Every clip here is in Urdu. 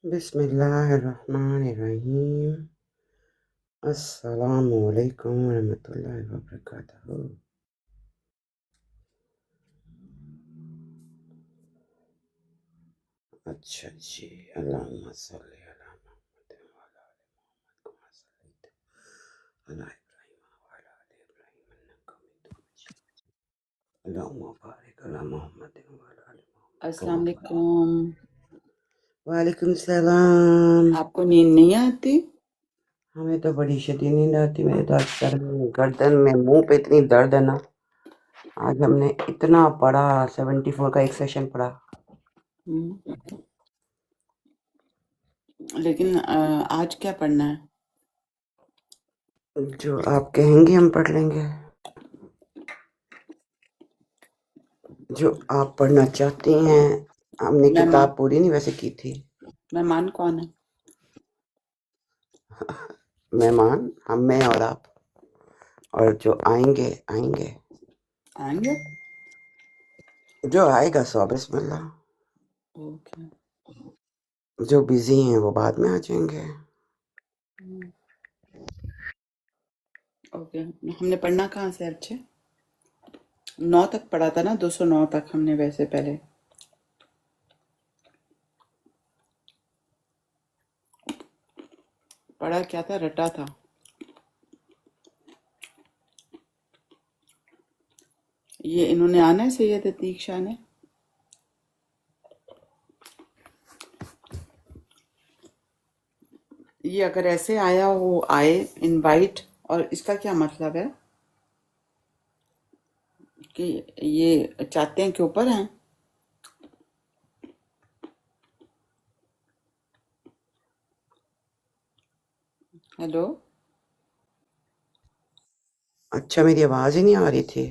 بسم اللہ الرحمن الرحیم۔ السلام علیکم ورحمۃ اللہ وبرکاتہ۔ اچھا جی، اللہم صلی علی محمد وعلی آل محمد کما صلیت علی ابراہیم وعلی آل ابراہیم انک حمید مجید۔ اللہم بارک علی محمد وعلی آل محمد السلام کما بارک۔ علیکم۔ وعلیکم السلام۔ آپ کو نیند نہیں آتی؟ ہمیں تو بڑی شدید نیند آتی، میرے تو آج سر میں، گردن میں، منہ پہ اتنی درد ہے نا۔ آج ہم نے اتنا پڑھا، 74 کا ایک سیشن پڑھا۔ ہم، لیکن آج کیا پڑھنا ہے؟ جو آپ کہیں گے ہم پڑھ لیں گے، جو آپ پڑھنا چاہتے ہیں۔ ہم نے مہمان کتاب پوری نہیں ویسے کی تھی۔ مہمان کون ہے؟ مہمان ہم میں اور آپ، اور جو آئیں گے آئیں گے، آئیں گے؟ جو آئے گا سو بسم اللہ، اوکے۔ جو بزی ہیں وہ بعد میں آ جائیں گے۔ اوکے، ہم نے پڑھنا کہاں سے اچھے؟ 9 تک پڑھا تھا نا، 209 تک ہم نے ویسے پہلے۔ پڑھا کیا تھا؟ رٹا تھا۔ یہ انہوں نے آنا ہے سید عتیق شاہ نے؟ یہ اگر ایسے آیا وہ آئے انوائٹ، اور اس کا کیا مطلب ہے کہ یہ چاہتے ہیں کہ اوپر ہیں؟ ہیلو؟ اچھا، میری آواز ہی نہیں آ رہی تھی،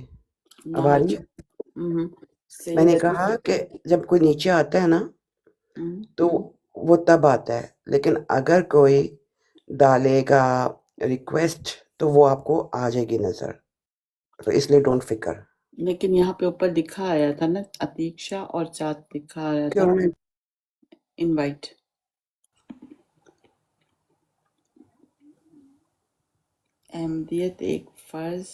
اب نہ آ رہی اچھا۔ ہے؟ میں سید نے عتیق۔ کہا کہ جب کوئی نیچے آتا ہے نا تو وہ تب آتا ہے، لیکن اگر کوئی ڈالے گا ریکویسٹ تو وہ آپ کو آ جائے گی نظر، تو اس لیے ڈونٹ فکر۔ لیکن یہاں پہ اوپر لکھا آیا تھا نا عتیق شاہ، اور ساتھ لکھا آیا تھا کیوں میں انوائٹ۔ احمدیت ایک فرض،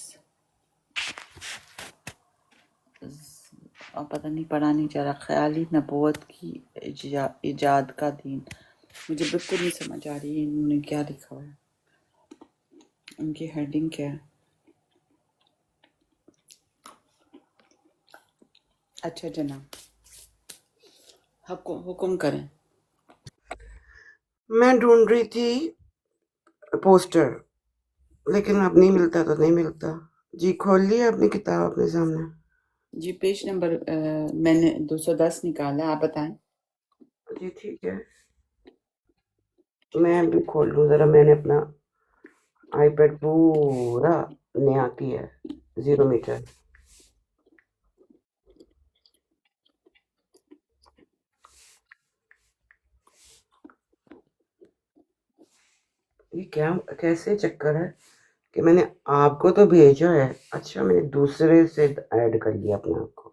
اور پتہ نہیں پڑھا نہیں جا رہا، خیالی نبوت کی ایجاد کا دین۔ مجھے بالکل نہیں سمجھ آ رہی ہے انہوں نے کیا لکھا ہوا ہے، ان کی ہیڈنگ کیا ہے۔ اچھا جناب، حکم کریں۔ میں ڈھونڈ رہی تھی پوسٹر، لیکن اب نہیں ملتا تو نہیں ملتا۔ جی کھول لیا اپنی کتاب اپنے سامنے؟ جی پیج نمبر میں نے 210 نکالا، آپ بتائیں۔ جی ٹھیک ہے، میں بھی کھول لوں ذرا۔ میں نے اپنا آئی پیڈ پورا نیا کیا ہے، 0 میٹر۔ یہ کیا کیسے چکر ہے کہ میں نے آپ کو تو بھیجا ہے، اچھا میں نے دوسرے سے ایڈ کر لیا اپنے آپ کو۔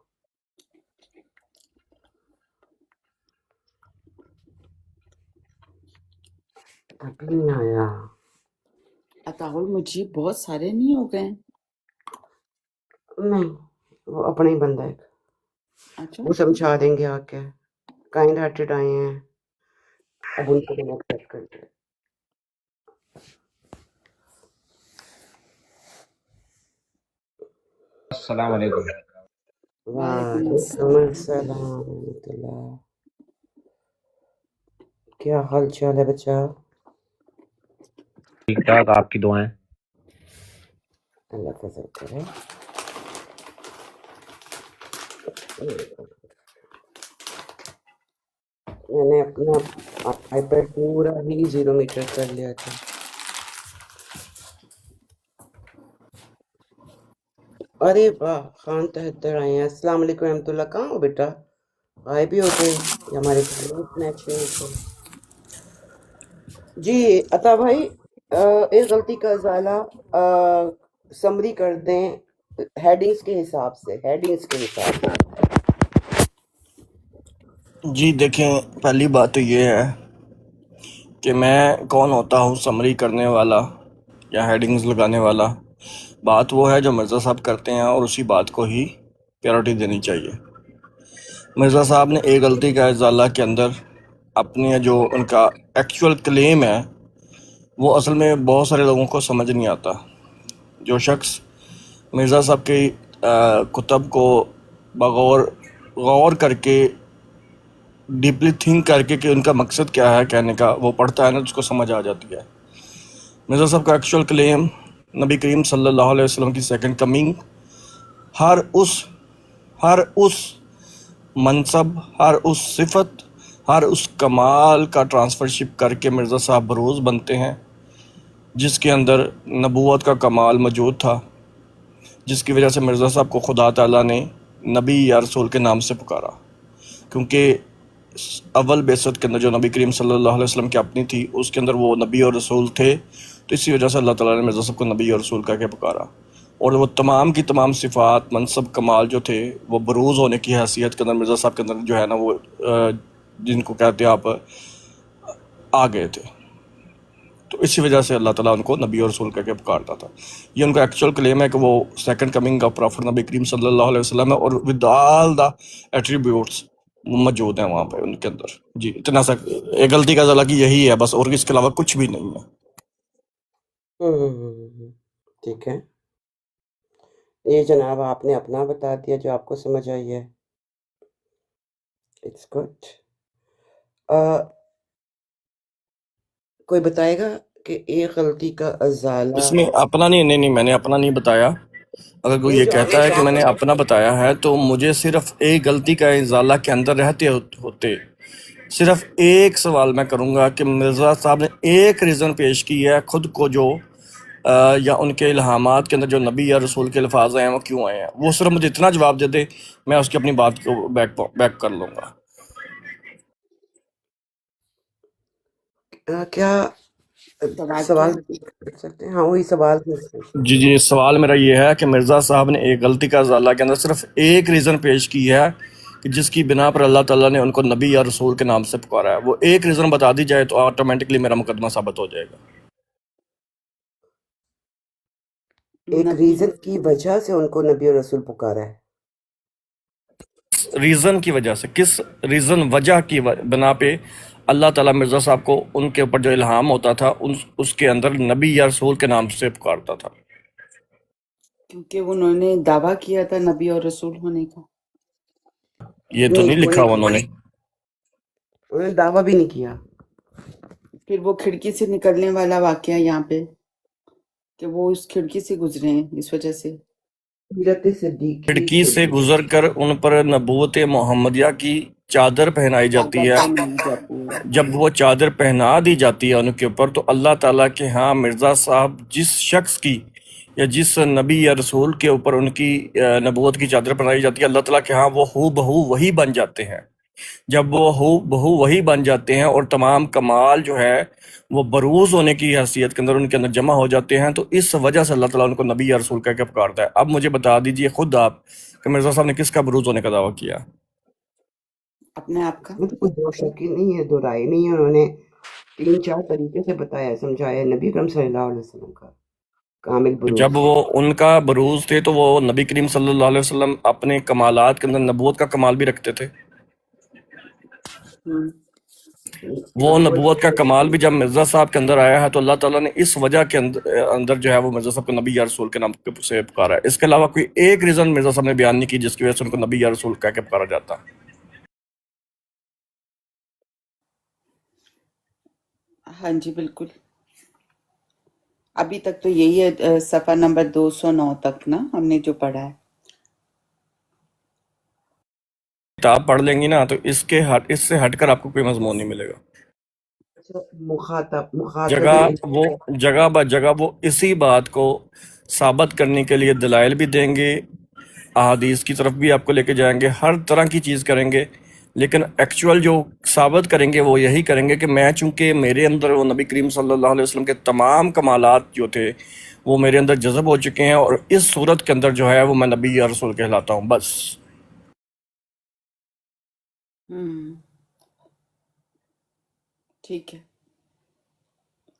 ابھی نہیں آیا۔ عطا المجید بہت سارے نہیں ہو گئے؟ نہیں، وہ اپنا ہی بندہ ہے، اچھا، وہ سمجھا دیں گے آ کے۔ کائنڈ ہارٹیڈ آئے ہیں، اب ان کو بھی ایکسپٹ کرتے ہیں۔ السلام علیکم۔ وعلیکم وعلیکم السلام۔ السلام ورحمۃ اللہ۔ کیا حال چال ہے بچہ؟ ٹھیک ٹھاک، آپ کی دعائیں۔ اللہ فضل کرے۔ میں نے اپنا آئی پیڈ پورا ہی 0 میٹر کر لیا تھا۔ ارے واہ، خان تہتر آئے ہیں۔ السلام علیکم رحمۃ اللہ، کہاں ہو بیٹا؟ غائب بھی ہوتے یہ ہمارے میچ نہیں ہوتے۔ جی عطا بھائی، اس غلطی کا ازالہ سمری کر دیں ہیڈنگز کے حساب سے، ہیڈنگز کے حساب سے۔ جی دیکھیں، پہلی بات تو یہ ہے کہ میں کون ہوتا ہوں سمری کرنے والا یا ہیڈنگز لگانے والا. بات وہ ہے جو مرزا صاحب کرتے ہیں اور اسی بات کو ہی پیورٹی دینی چاہیے. مرزا صاحب نے ایک غلطی کا ازالہ کے اندر اپنے جو ان کا ایکچول کلیم ہے وہ اصل میں بہت سارے لوگوں کو سمجھ نہیں آتا. جو شخص مرزا صاحب کی کتب کو غور کر کے ڈیپلی تھنک کر کے کہ ان کا مقصد کیا ہے کہنے کا وہ پڑھتا ہے نا اس کو سمجھ آ جاتی ہے. مرزا صاحب کا ایکچول کلیم نبی کریم صلی اللہ علیہ وسلم کی سیکنڈ کمنگ ہر اس منصب، ہر اس صفت، ہر اس کمال کا ٹرانسفرشپ کر کے مرزا صاحب بروز بنتے ہیں جس کے اندر نبوت کا کمال موجود تھا، جس کی وجہ سے مرزا صاحب کو خدا تعالیٰ نے نبی یا رسول کے نام سے پکارا. کیونکہ اول بعثت کے اندر جو نبی کریم صلی اللہ علیہ وسلم کی اپنی تھی اس کے اندر وہ نبی اور رسول تھے، تو اسی وجہ سے اللہ تعالیٰ نے مرزا صاحب کو نبی اور رسول کہہ کے پکارا. اور وہ تمام کی تمام صفات، منصب، کمال جو تھے وہ بروز ہونے کی حیثیت کے اندر مرزا صاحب کے اندر جو ہے نا وہ جن کو کہتے ہیں آپ آ گئے تھے. تو اسی وجہ سے اللہ تعالیٰ ان کو نبی اور رسول کہہ کے پکارتا تھا. یہ ان کا ایکچول کلیم ہے کہ وہ سیکنڈ کمنگ آف پروفٹ نبی کریم صلی اللہ علیہ وسلم ہے، اور ود آل دا ایٹریبیوٹس موجود ہیں وہاں پہ ان کے اندر. جی اتنا سا ایک غلطی کا ازالہ کی یہی ہے بس، اور اس کے علاوہ کچھ بھی نہیں ہے. ٹھیک ہے، یہ جناب آپ نے اپنا بتا دیا جو آپ کو سمجھ آئی ہے. It's good. کوئی بتائے گا کہ ایک غلطی کا ازالہ؟ اس میں اپنا نہیں میں نے اپنا نہیں بتایا. اگر کوئی یہ جو آپ کہتا ہے کہ میں نے اپنا بتایا ہے تو مجھے صرف ایک غلطی کا ازالہ کے اندر رہتے ہوتے صرف ایک سوال میں کروں گا کہ مرزا صاحب نے ایک ریزن پیش کی ہے خود کو جو یا ان کے الہامات کے اندر جو نبی یا رسول کے الفاظ آئے ہیں وہ کیوں آئے ہیں، وہ صرف مجھے اتنا جواب دے دے، میں اس کی اپنی بات کو بیک کر لوں گا. کیا سوال کر سکتے ہیں؟ ہاں وہی سوال جی سوال میرا یہ ہے کہ مرزا صاحب نے ایک غلطی کا ازالہ کے اندر صرف ایک ریزن پیش کی ہے کہ جس کی بنا پر اللہ تعالیٰ نے ان کو نبی یا رسول کے نام سے پکارا ہے. وہ ایک ریزن بتا دی جائے تو آٹومیٹکلی میرا مقدمہ ثابت ہو جائے گا. ایک ریزن کی وجہ سے ان کو نبی اور رسول پکارا ہے. ریزن کی وجہ سے، کس ریزن وجہ کی بنا پہ اللہ تعالیٰ مرزا صاحب کو ان کے اوپر جو الہام ہوتا تھا اس کے اندر نبی یا رسول کے نام سے پکارتا تھا؟ کیونکہ انہوں نے دعویٰ کیا تھا نبی اور رسول ہونے کا. یہ تو نہیں لکھا ہوا انہوں نے دعویٰ بھی نہیں کیا. پھر وہ کھڑکی سے نکلنے والا واقعہ یہاں پہ کہ وہ اس کھڑکی سے گزرے ہیں، اس وجہ سے کھڑکی سے گزر کر ان پر نبوت محمدیہ کی چادر پہنائی جاتی ہے. جب وہ چادر پہنا دی جاتی ہے ان کے اوپر تو اللہ تعالیٰ کے ہاں مرزا صاحب جس شخص کی یا جس نبی یا رسول کے اوپر ان کی نبوت کی چادر پہنائی جاتی ہے، اللہ تعالیٰ کے ہاں وہ ہو بہو وہی بن جاتے ہیں. جب وہ ہو بہو وہی بن جاتے ہیں اور تمام کمال جو ہے وہ بروز ہونے کی حیثیت کے اندر ان کے اندر جمع ہو جاتے ہیں، تو اس وجہ سے اللہ تعالیٰ ان کو نبی یا رسول کہہ کے پکارتا ہے. اب مجھے بتا دیجئے خود آپ کہ مرزا صاحب نے کس کا بروز ہونے کا دعویٰ کیا؟ اپنے آپ کا. کوئی دو شکی نہیں ہے، دو رائے نہیں ہے. انہوں نے 3-4 طریقے سے بتایا، سمجھایا نبی اکرم صلی اللہ علیہ وسلم کا کامل بروز. جب وہ ان کا بروز تھے تو وہ نبی کریم صلی اللہ علیہ وسلم اپنے کمالات کے اندر نبوت کا کمال بھی رکھتے تھے. وہ نبوت کا کمال بھی جب مرزا صاحب کے اندر آیا ہے تو اللہ تعالیٰ نے اس وجہ کے اندر جو ہے وہ مرزا صاحب کو نبی یا رسول کے نام سے پکارا ہے. اس کے علاوہ کوئی ایک ریزن مرزا صاحب نے بیان نہیں کی جس کی وجہ سے ان کو نبی یا رسول کہہ کے پکارا جاتا. ہاں جی بالکل. ابھی تک تو یہی ہے، صفحہ نمبر 209 تک نا ہم نے جو پڑھا ہے. کتاب پڑھ لیں گی نا تو اس سے ہٹ کر آپ کو کوئی مضمون نہیں ملے گا. جگہ با جگہ وہ اسی بات کو ثابت کرنے کے لیے دلائل بھی دیں گے، احادیث کی طرف بھی آپ کو لے کے جائیں گے، ہر طرح کی چیز کریں گے، لیکن ایکچول جو ثابت کریں گے وہ یہی کریں گے کہ میں چونکہ میرے اندر وہ نبی کریم صلی اللہ علیہ وسلم کے تمام کمالات جو تھے وہ میرے اندر جذب ہو چکے ہیں، اور اس صورت کے اندر جو ہے وہ میں نبی یا رسول کہلاتا ہوں. بس ٹھیک ہے.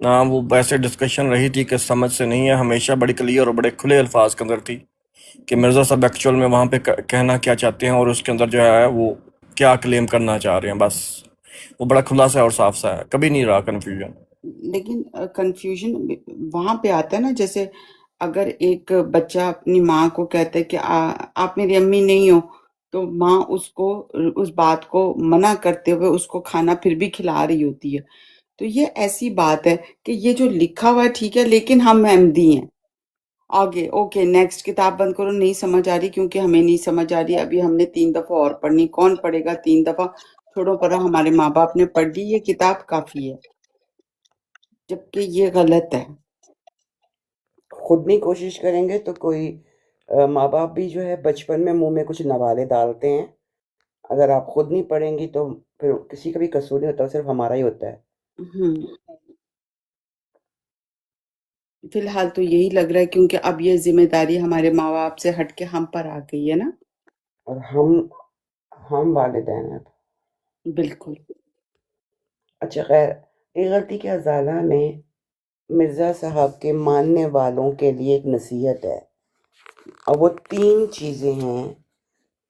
ہاں وہ ویسے ڈسکشن رہی تھی کہ سمجھ سے نہیں ہے، ہمیشہ بڑی کلیئر اور بڑے کھلے الفاظ کے اندر تھی کہ مرزا صاحب ایکچوئل میں وہاں پہ کہنا کیا چاہتے ہیں اور اس کے اندر جو ہے وہ کیا کلیم کرنا چاہ رہے ہیں، بس وہ بڑا کھلا سا ہے اور صاف سا ہے، کبھی نہیں رہا کنفیوژن۔ لیکن کنفیوژن وہاں پہ آتا ہے نا، جیسے اگر ایک بچہ اپنی ماں کو کہتا ہے کہ آپ میری امی نہیں ہو، تو ماں اس کو اس بات کو منع کرتے ہوئے اس کو کھانا پھر بھی کھلا رہی ہوتی ہے. تو یہ ایسی بات ہے کہ یہ جو لکھا ہوا ہے ٹھیک ہے، لیکن ہم احمدی ہیں. آگے اوکے نیکسٹ کتاب بند کرو، نہیں سمجھ آ رہی کیونکہ ہمیں نہیں سمجھ آ رہی، ابھی ہم نے 3 دفعہ اور پڑھنی، کون پڑھے گا 3 دفعہ؟ چھوڑو پڑھا، ہمارے ماں باپ نے پڑھ لی، یہ کتاب کافی ہے، جبکہ یہ غلط ہے. خود نہیں کوشش کریں گے تو کوئی ماں باپ بھی جو ہے بچپن میں منہ میں کچھ نوالے ڈالتے ہیں. اگر آپ خود نہیں پڑھیں گی تو پھر کسی کا بھی قصور نہیں ہوتا، صرف ہمارا ہی ہوتا ہے. فی الحال تو یہی لگ رہا ہے کیونکہ اب یہ ذمہ داری ہمارے ماں باپ سے ہٹ کے ہم پر آ گئی ہے نا. اور ہم والدین ہیں. بالکل. اچھا خیر، یہ غلطی کے ازالہ میں مرزا صاحب کے ماننے والوں کے لیے ایک نصیحت ہے، اور وہ 3 چیزیں ہیں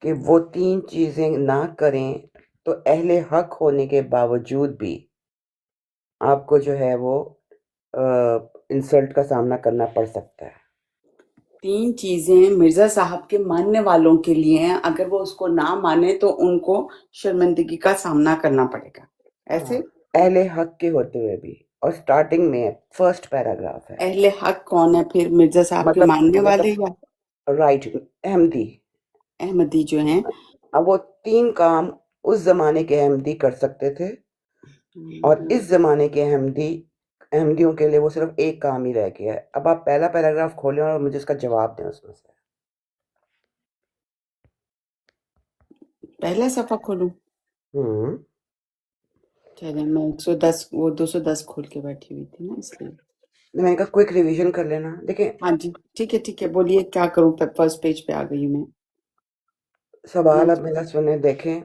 کہ وہ 3 چیزیں نہ کریں تو اہل حق ہونے کے باوجود بھی آپ کو جو ہے وہ انسلٹ کا سامنا کرنا پڑ سکتا ہے. 3 چیزیں مرزا صاحب کے ماننے والوں کے لیے ہیں، اگر وہ اس کو نہ مانے تو ان کو شرمندگی کا سامنا کرنا پڑے گا. ایسے اہل حق کے ہوتے ہوئے بھی، اور سٹارٹنگ میں فرسٹ پیراگراف ہے. اہل حق کون ہے پھر؟ مرزا صاحب کے ماننے والے یا رائٹ، احمدی. احمدی جو ہیں. اب وہ 3 کام اس زمانے کے احمدی کر سکتے تھے، اور اس زمانے کے احمدیوں کے لیے وہ صرف ایک کام ہی رہ گیا ہے. اب آپ پہلا پیراگراف کھولیں اور مجھے اس کا جواب دیں. اس میں سے پہلا صفحہ کھولوں؟ چلیں میں 110 وہ 210 کھول کے بیٹھی ہوئی تھی نا، اس لیے میں نے کہا کوئک ریویژن کر لینا. دیکھیں ہاں جی ٹھیک ہے بولیے کیا کروں؟ فرسٹ پیج پہ آ گئی میں. سوال اب میرا سنیں. دیکھیں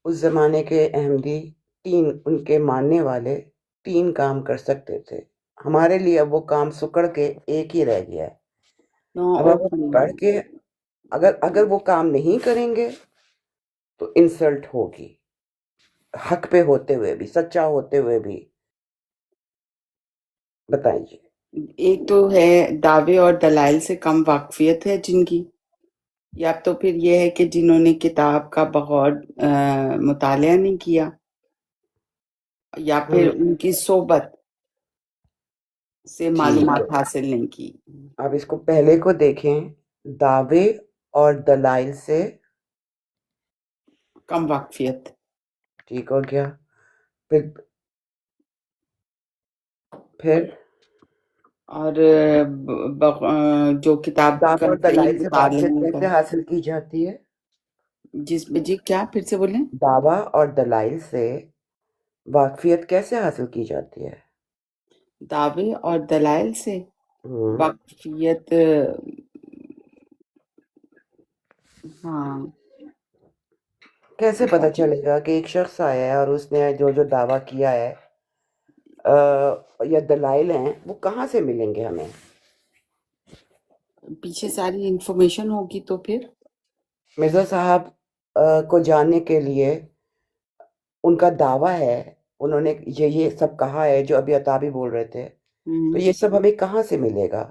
اس زمانے کے احمدی 3 ان کے ماننے والے 3 کام کر سکتے تھے. ہمارے لیے اب وہ کام سکڑ کے ایک ہی رہ گیا ہے. اب آپ پڑھ کے اگر وہ کام نہیں کریں گے تو انسلٹ ہوگی، حق پہ ہوتے ہوئے بھی، سچا ہوتے ہوئے بھی. بتائیے. ایک تو ہے دعوے اور دلائل سے کم واقفیت ہے جن کی، یا تو پھر یہ ہے کہ جنہوں نے کتاب کا بغور مطالعہ نہیں کیا، یا پھر ان کی صحبت سے معلومات حاصل نہیں کی. اب اس کو پہلے کو دیکھیں، دعوے اور دلائل سے کم واقفیت. ٹھیک ہو گیا. پھر اور جو کتاب دعوے اور دلائل سے واقفیت مطالعہ کیسے حاصل کی جاتی ہے؟ جی کیا پھر سے بولیں؟ دعویٰ اور دلائل سے واقفیت کیسے حاصل کی جاتی ہے؟ دعوے اور دلائل سے واقفیت، ہاں کیسے پتہ چلے گا کہ ایک شخص آیا ہے اور اس نے جو دعویٰ کیا ہے یا دلائل ہیں وہ کہاں سے ملیں گے ہمیں؟ پیچھے ساری انفارمیشن ہوگی. تو پھر مرزا صاحب کو جاننے کے لیے ان کا دعویٰ ہے، انہوں نے یہ سب کہا ہے جو ابھی عطابی بول رہے تھے، تو یہ سب ہمیں کہاں سے ملے گا؟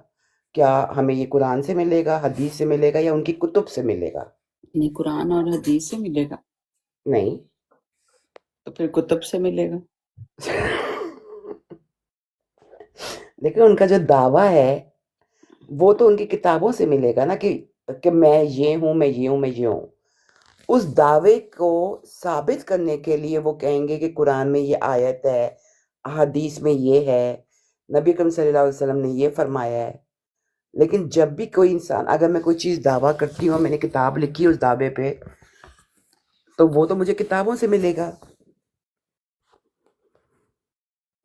کیا ہمیں یہ قرآن سے ملے گا، حدیث سے ملے گا، یا ان کی کتب سے ملے گا؟ نہیں، قرآن اور حدیث سے ملے گا. نہیں تو پھر کتب سے ملے گا. لیکن ان کا جو دعویٰ ہے وہ تو ان کی کتابوں سے ملے گا نا، کہ میں یہ ہوں، میں یہ ہوں، میں یہ ہوں. اس دعوے کو ثابت کرنے کے لیے وہ کہیں گے کہ قرآن میں یہ آیت ہے، حدیث میں یہ ہے، نبی کریم صلی اللہ علیہ وسلم نے یہ فرمایا ہے. لیکن جب بھی کوئی انسان، اگر میں کوئی چیز دعویٰ کرتی ہوں، میں نے کتاب لکھی اس دعوے پہ، تو وہ تو مجھے کتابوں سے ملے گا.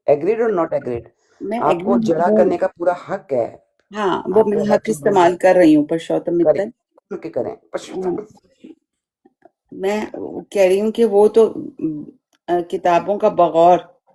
ایگریڈ اور ناٹ ایگریڈ، آپ کو جرا کرنے کا پورا حق ہے. ہاں وہ میں حق استعمال کر رہی ہوں پرشوتم متر کے کریں. میں کہہ رہی ہوں کہ وہ تو کتابوں کا بغور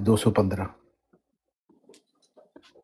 215।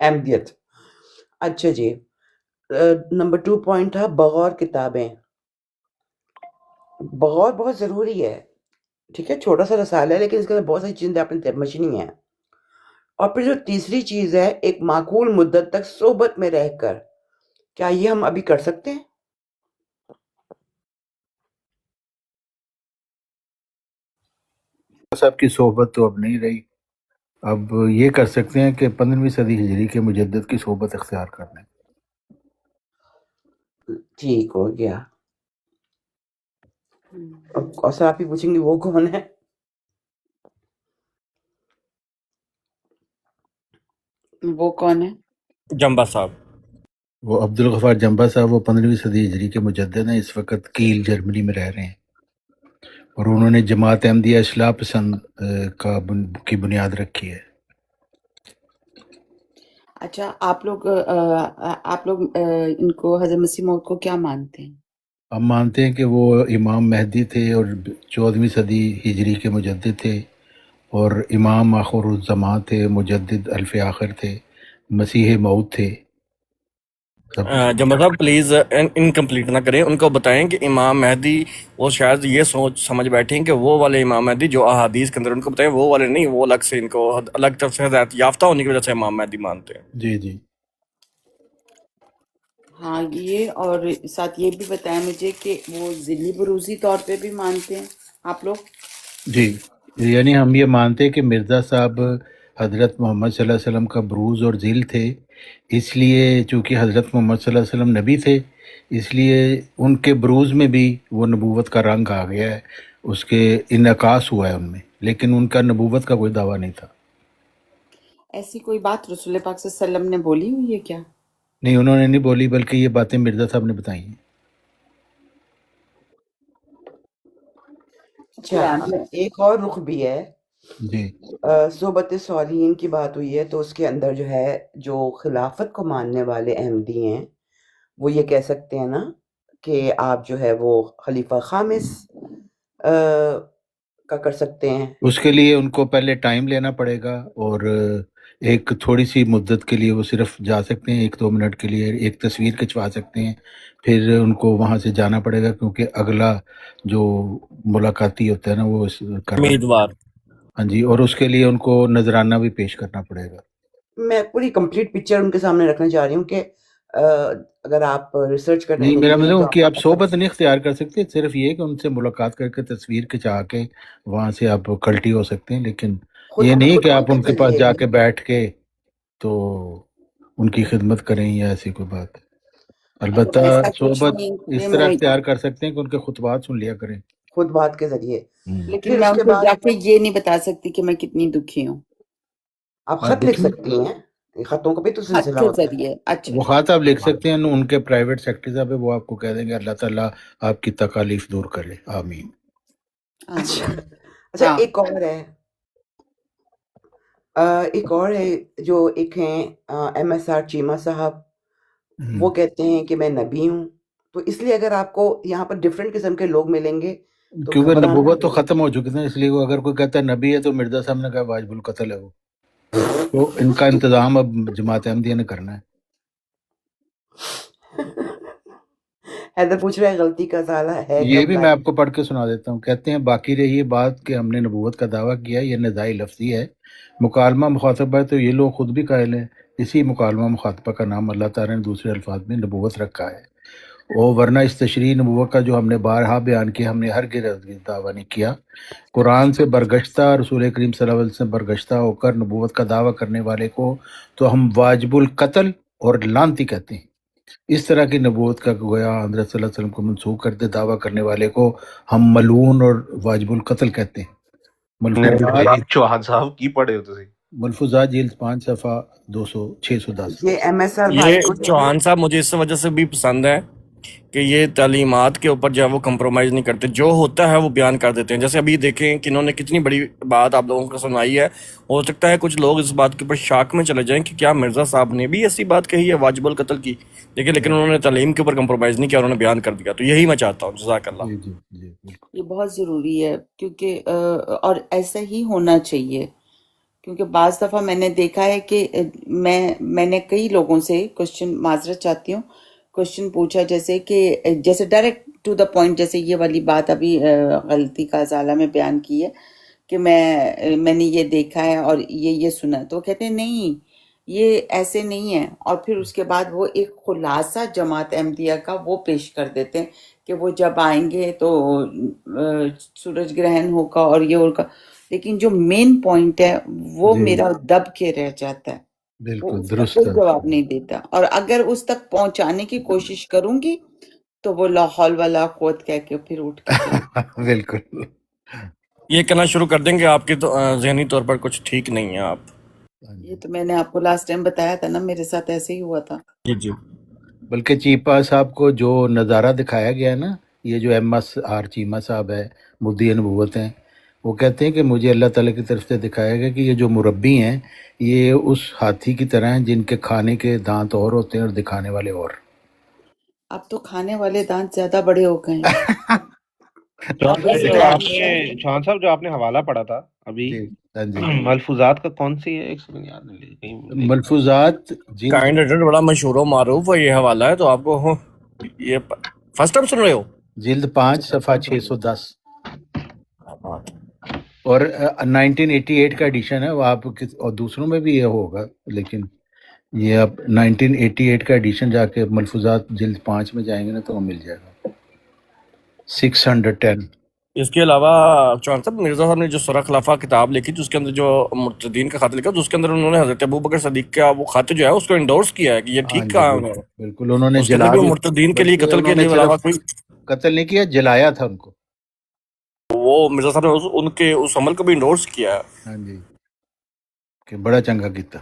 احمدیت. اچھا جی. نمبر 2 پوائنٹ تھا بغور کتابیں. بغور بہت ضروری ہے. ٹھیک ہے، چھوٹا سا رسالہ ہے لیکن اس کے اندر بہت ساری چیزیں آپ نے مچنی ہیں. اور پھر جو تیسری چیز ہے، ایک معقول مدت تک صحبت میں رہ کر، کیا یہ ہم ابھی کر سکتے ہیں؟ صاحب کی صحبت تو اب نہیں رہی. اب یہ کر سکتے ہیں کہ 15ویں صدی ہجری کے مجدد کی صحبت اختیار کر لیں. ٹھیک ہو گیا. اور سر آپ ہی پوچھیں گے وہ کون ہے؟ وہ کون ہے؟ جمبا صاحب. وہ عبدالغفار جمبا صاحب وہ 15ویں صدی ہجری کے مجدد ہیں. اس وقت کیل جرمنی میں رہ رہے ہیں اور انہوں نے جماعت احمدیہ اصلاح پسند کی بنیاد رکھی ہے. اچھا، آپ لوگ ان کو حضرت مسیح موعود کو کیا مانتے ہیں؟ ہم مانتے ہیں کہ وہ امام مہدی تھے اور 14ویں صدی ہجری کے مجدد تھے، اور امام آخر الزمان تھے، مجدد الف آخر تھے، مسیح موعود تھے. جمبا صاحب پلیز انکمپلیٹ نہ کریں، ان کو بتائیں کہ امام مہدی وہ شاید یہ سوچ سمجھ بیٹھیں کہ وہ والے امام مہدی جو احادیث کے اندر، ان کو بتائیں وہ والے نہیں، وہ الگ سے ان کو الگ طرف سے ہدایت یافتہ ہونے کی وجہ سے امام مہدی مانتے ہیں. جی جی. ہاں، یہ اور ساتھ یہ بھی بتائیں مجھے کہ وہ ذلی بروزی طور پہ بھی مانتے ہیں آپ لوگ؟ جی، یعنی ہم یہ مانتے ہیں کہ مرزا صاحب حضرت محمد صلی اللہ علیہ وسلم کا بروز اور ذیل تھے، اس لیے چونکہ حضرت محمد صلی اللہ علیہ وسلم نبی تھے، اس لیے ان کے بروز میں بھی وہ نبوت کا رنگ آ گیا ہے، اس کے انعکاس ہوا ہے ان میں، لیکن ان کا نبوت کا کوئی دعویٰ نہیں تھا. ایسی کوئی بات رسول پاک صلی اللہ علیہ وسلم نے بولی ہوئی ہے کیا؟ نہیں، انہوں نے نہیں بولی، بلکہ یہ باتیں مرزا صاحب نے بتائی ہیں. اچھا، ایک اور رخ بھی ہے. جی صحبت صالحین کی بات ہوئی ہے تو اس کے اندر جو ہے، جو خلافت کو ماننے والے احمدی ہیں وہ یہ کہہ سکتے ہیں نا کہ آپ جو ہے وہ خلیفہ خامس کا کر سکتے ہیں. اس کے لیے ان کو پہلے ٹائم لینا پڑے گا، اور ایک تھوڑی سی مدت کے لیے وہ صرف جا سکتے ہیں، 1-2 منٹ کے لیے ایک تصویر کھنچوا سکتے ہیں، پھر ان کو وہاں سے جانا پڑے گا، کیونکہ اگلا جو ملاقاتی ہوتا ہے نا وہ کرنا. امیدوار. ہاں جی، اور اس کے لیے ان کو نذرانہ بھی پیش کرنا پڑے گا. میں پوری کمپلیٹ پکچر ان کے سامنے رکھنا چاہ رہی ہوں کہ اگر آپ ریسرچ کرنے نہیں، میرا نکلیں مطلب تو ان کی آپ صحبت نہیں اختیار کر سکتے، صرف یہ کہ ان سے ملاقات کر کے تصویر کھنچا کے وہاں سے آپ کلٹی ہو سکتے ہیں، لیکن یہ نہیں کہ آپ ان کے پاس جا کے بیٹھ کے تو ان کی خدمت کریں یا ایسی کوئی بات. البتہ ایسا کچھ صحبت نہیں اس کہ طرح میں اختیار کر سکتے ہیں کہ ان کے خطبات سن لیا کریں. خود بات کے ذریعے، لیکن لیکن میں ان کو جا کے یہ نہیں بتا سکتی کہ میں کتنی دکھی ہوں. آپ خط لکھ سکتی ہیں، خطوں کا بھی تو سلسلہ ہوتا ہے. ذریعے. اچھا، وہ خط آپ لکھ سکتے ہیں، ان کے پرائیویٹ سیکرٹری صاحب ہے، وہ آپ کو کہہ دیں گے اللہ تعالیٰ آپ کی تکالیف دور کرے، آمین. اچھا، ایک اور ہے، جو ایک ہیں ایم ایس آر چیمہ صاحب، وہ کہتے ہیں کہ میں نبی ہوں. تو اس لیے اگر آپ کو یہاں پر ڈفرینٹ قسم کے لوگ ملیں گے تو کیونکہ نبوت تو ختم ہو چکی ہے، اس لیے اگر کوئی کہتا ہے نبی ہے تو مرزا صاحب نے کہا واجب القتل ہے وہ. تو ان کا انتظام اب جماعت احمدیہ نے کرنا ہے. حیدر پوچھ رہا ہے غلطی کا سالہ ہے یہ بھی میں آپ کو پڑھ کے سنا دیتا ہوں. کہتے ہیں باقی رہی بات کہ ہم نے نبوت کا دعویٰ کیا، یہ نزاعی لفظی ہے، مکالمہ مخاطبہ ہے تو یہ لوگ خود بھی قائل ہیں. اسی مکالمہ مخاطبہ کا نام اللہ تعالیٰ نے دوسرے الفاظ میں نبوت رکھا ہے، اور ورنہ اس تشریح نبوت کا جو ہم نے بارہا بیان کیا، ہم نے ہرگز دعویٰ نہیں کیا. قرآن سے برگشتہ، رسول کریم صلی اللہ علیہ وسلم سے برگشتہ ہو کر نبوت کا دعویٰ کرنے والے کو تو ہم واجب القتل اور لعنتی کہتے ہیں. اس طرح کی نبوت کا گویا حضرت صلی اللہ علیہ وسلم کو منسوخ کرتے دعویٰ کرنے والے کو ہم ملعون اور واجب القتل کہتے ہیں. چوہان صاحب کی پڑھے ہو تسی؟ ملفوظات جلد 5 صفحہ 610. یہ ایم ایس آر یہ چوہان صاحب مجھے اس وجہ سے بھی پسند ہے کہ یہ تعلیمات کے اوپر جو ہے وہ کمپرومائز نہیں کرتے، جو ہوتا ہے وہ بیان کر دیتے ہیں. جیسے ابھی دیکھیں کہ انہوں نے کتنی بڑی بات آپ لوگوں کو سنائی ہے. ہو سکتا ہے کچھ لوگ اس بات کے اوپر شاک میں چلے جائیں کہ کیا مرزا صاحب نے بھی ایسی بات کہی ہے واجب القتل کی، لیکن انہوں نے تعلیم کے اوپر کمپرومائز نہیں کیا، انہوں نے بیان کر دیا. تو یہی میں چاہتا ہوں. جزاک اللہ. یہ بہت ضروری ہے، کیونکہ اور ایسا ہی ہونا چاہیے، کیونکہ بعض دفعہ میں نے دیکھا ہے کہ میں نے کئی لوگوں سے کوشچن، معذرت چاہتی ہوں، کوشچن پوچھا جیسے ڈائریکٹ ٹو دا پوائنٹ، جیسے یہ والی بات ابھی غلطی کا ازالہ میں بیان کی ہے کہ میں نے یہ دیکھا ہے اور یہ سنا، تو وہ کہتے ہیں نہیں یہ ایسے نہیں ہے، اور پھر اس کے بعد وہ ایک خلاصہ جماعت احمدیہ کا وہ پیش کر دیتے ہیں کہ وہ جب آئیں گے تو سورج گرہن ہوگا اور یہ ہوگا، لیکن جو مین پوائنٹ ہے وہ جی میرا دب کے رہ جاتا ہے، وہ بالکل اس کا درست کوئی ہے جواب نہیں دیتا، اور اگر اس تک پہنچانے کی کوشش کروں گی تو وہ لا حول ولا قوت کہہ کے پھر اٹھ کے چلے۔ بالکل یہ کہنا شروع کر دیں کہ آپ کی تو ذہنی طور پر کچھ ٹھیک نہیں ہیں آپ۔ یہ تو میں نے آپ کو لاسٹ ٹائم بتایا تھا نا، میرے ساتھ ایسے ہی ہوا تھا۔ جی جی بلکہ چیپا صاحب کو جو نظارہ دکھایا گیا ہے نا، یہ جو ایم ایس آر چیمہ صاحب ہے، مدعی نبوت ہیں، وہ کہتے ہیں کہ مجھے اللہ تعالیٰ کی طرف سے دکھایا گیا کہ یہ جو مربی ہیں یہ اس ہاتھی کی طرح ہیں جن کے کھانے کے دانت اور ہوتے ہیں اور دکھانے والے اور۔ اب تو کھانے والے دانت زیادہ بڑے ہو گئے ہیں۔ چوہان اب اس صاحب سے جو آپ زیادہ نے چوہان صاحب جو آپ نے حوالہ پڑھا تھا ابھی جی ہاں جی، ملفوظات کا کون سی ہے؟ ایک سیکنڈ یاد نہیں لے کہیں دیکھ ملفوظات جلد کائنڈ ایڈیٹر بڑا مشہور و معروف ہے، یہ حوالہ ہے، تو آپ کو یہ فرسٹ ٹائم سن رہے ہو؟ جلد 5 صفحہ 610 اور 1988 کا ایڈیشن ہے، وہ آپ اور دوسروں میں بھی یہ ہوگا، لیکن یہ اب 1988 کا ایڈیشن جا کے ملفوظات جلد 5 میں جائیں گے نا تو وہ مل جائے گا 610۔ اس کے علاوہ چوہان صاحب، مرزا صاحب نے جو سورہ خلافہ کتاب لکھی تو اس کے اندر جو مرتدین کا خط لکھا تو اس کے اندر انہوں نے حضرت ابوبکر صدیق کا وہ خط جو ہے اس کو انڈورس کیا ہے کہ یہ ہاں ٹھیک جی کہا بالکل انہوں نے، بالکل، انہوں نے اس کے اندر جلا بھی وہ بھی، مرتدین کے لیے بلکہ قتل کے انہوں نے لیے علاوہ کوئی قتل نہیں کیا، جلایا تھا ان کو۔ وہ مرزا صاحب نے ان کے اس عمل کو بھی انڈورس کیا ہے۔ ہاں جی کہ بڑا چنگا کیتا۔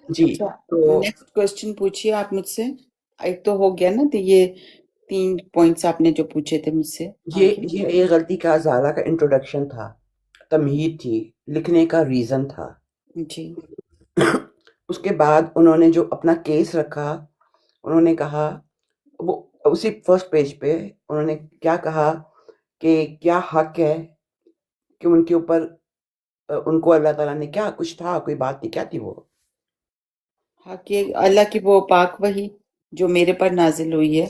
جی اچھا، تو نیکسٹ کوشچن پوچھیے آپ مجھ سے، ایک تو ہو گیا نا، تو یہ 3 پوائنٹس آپ نے جو پوچھے تھے مجھ سے آگے۔ یہ ایک غلطی کا ازالہ کا انٹروڈکشن تھا، تمہید تھی، لکھنے کا ریزن تھا۔ جی اس کے بعد انہوں نے جو اپنا کیس رکھا، انہوں نے کہا وہ اسی فرسٹ پیج پہ انہوں نے کیا کہا کہ کیا حق ہے کہ ان کے اوپر ان کو اللہ تعالیٰ نے کیا کچھ تھا، کوئی بات تھی، کیا تھی وہ؟ ہاں کہ اللہ کی وہ پاک وحی جو میرے پر نازل ہوئی ہے،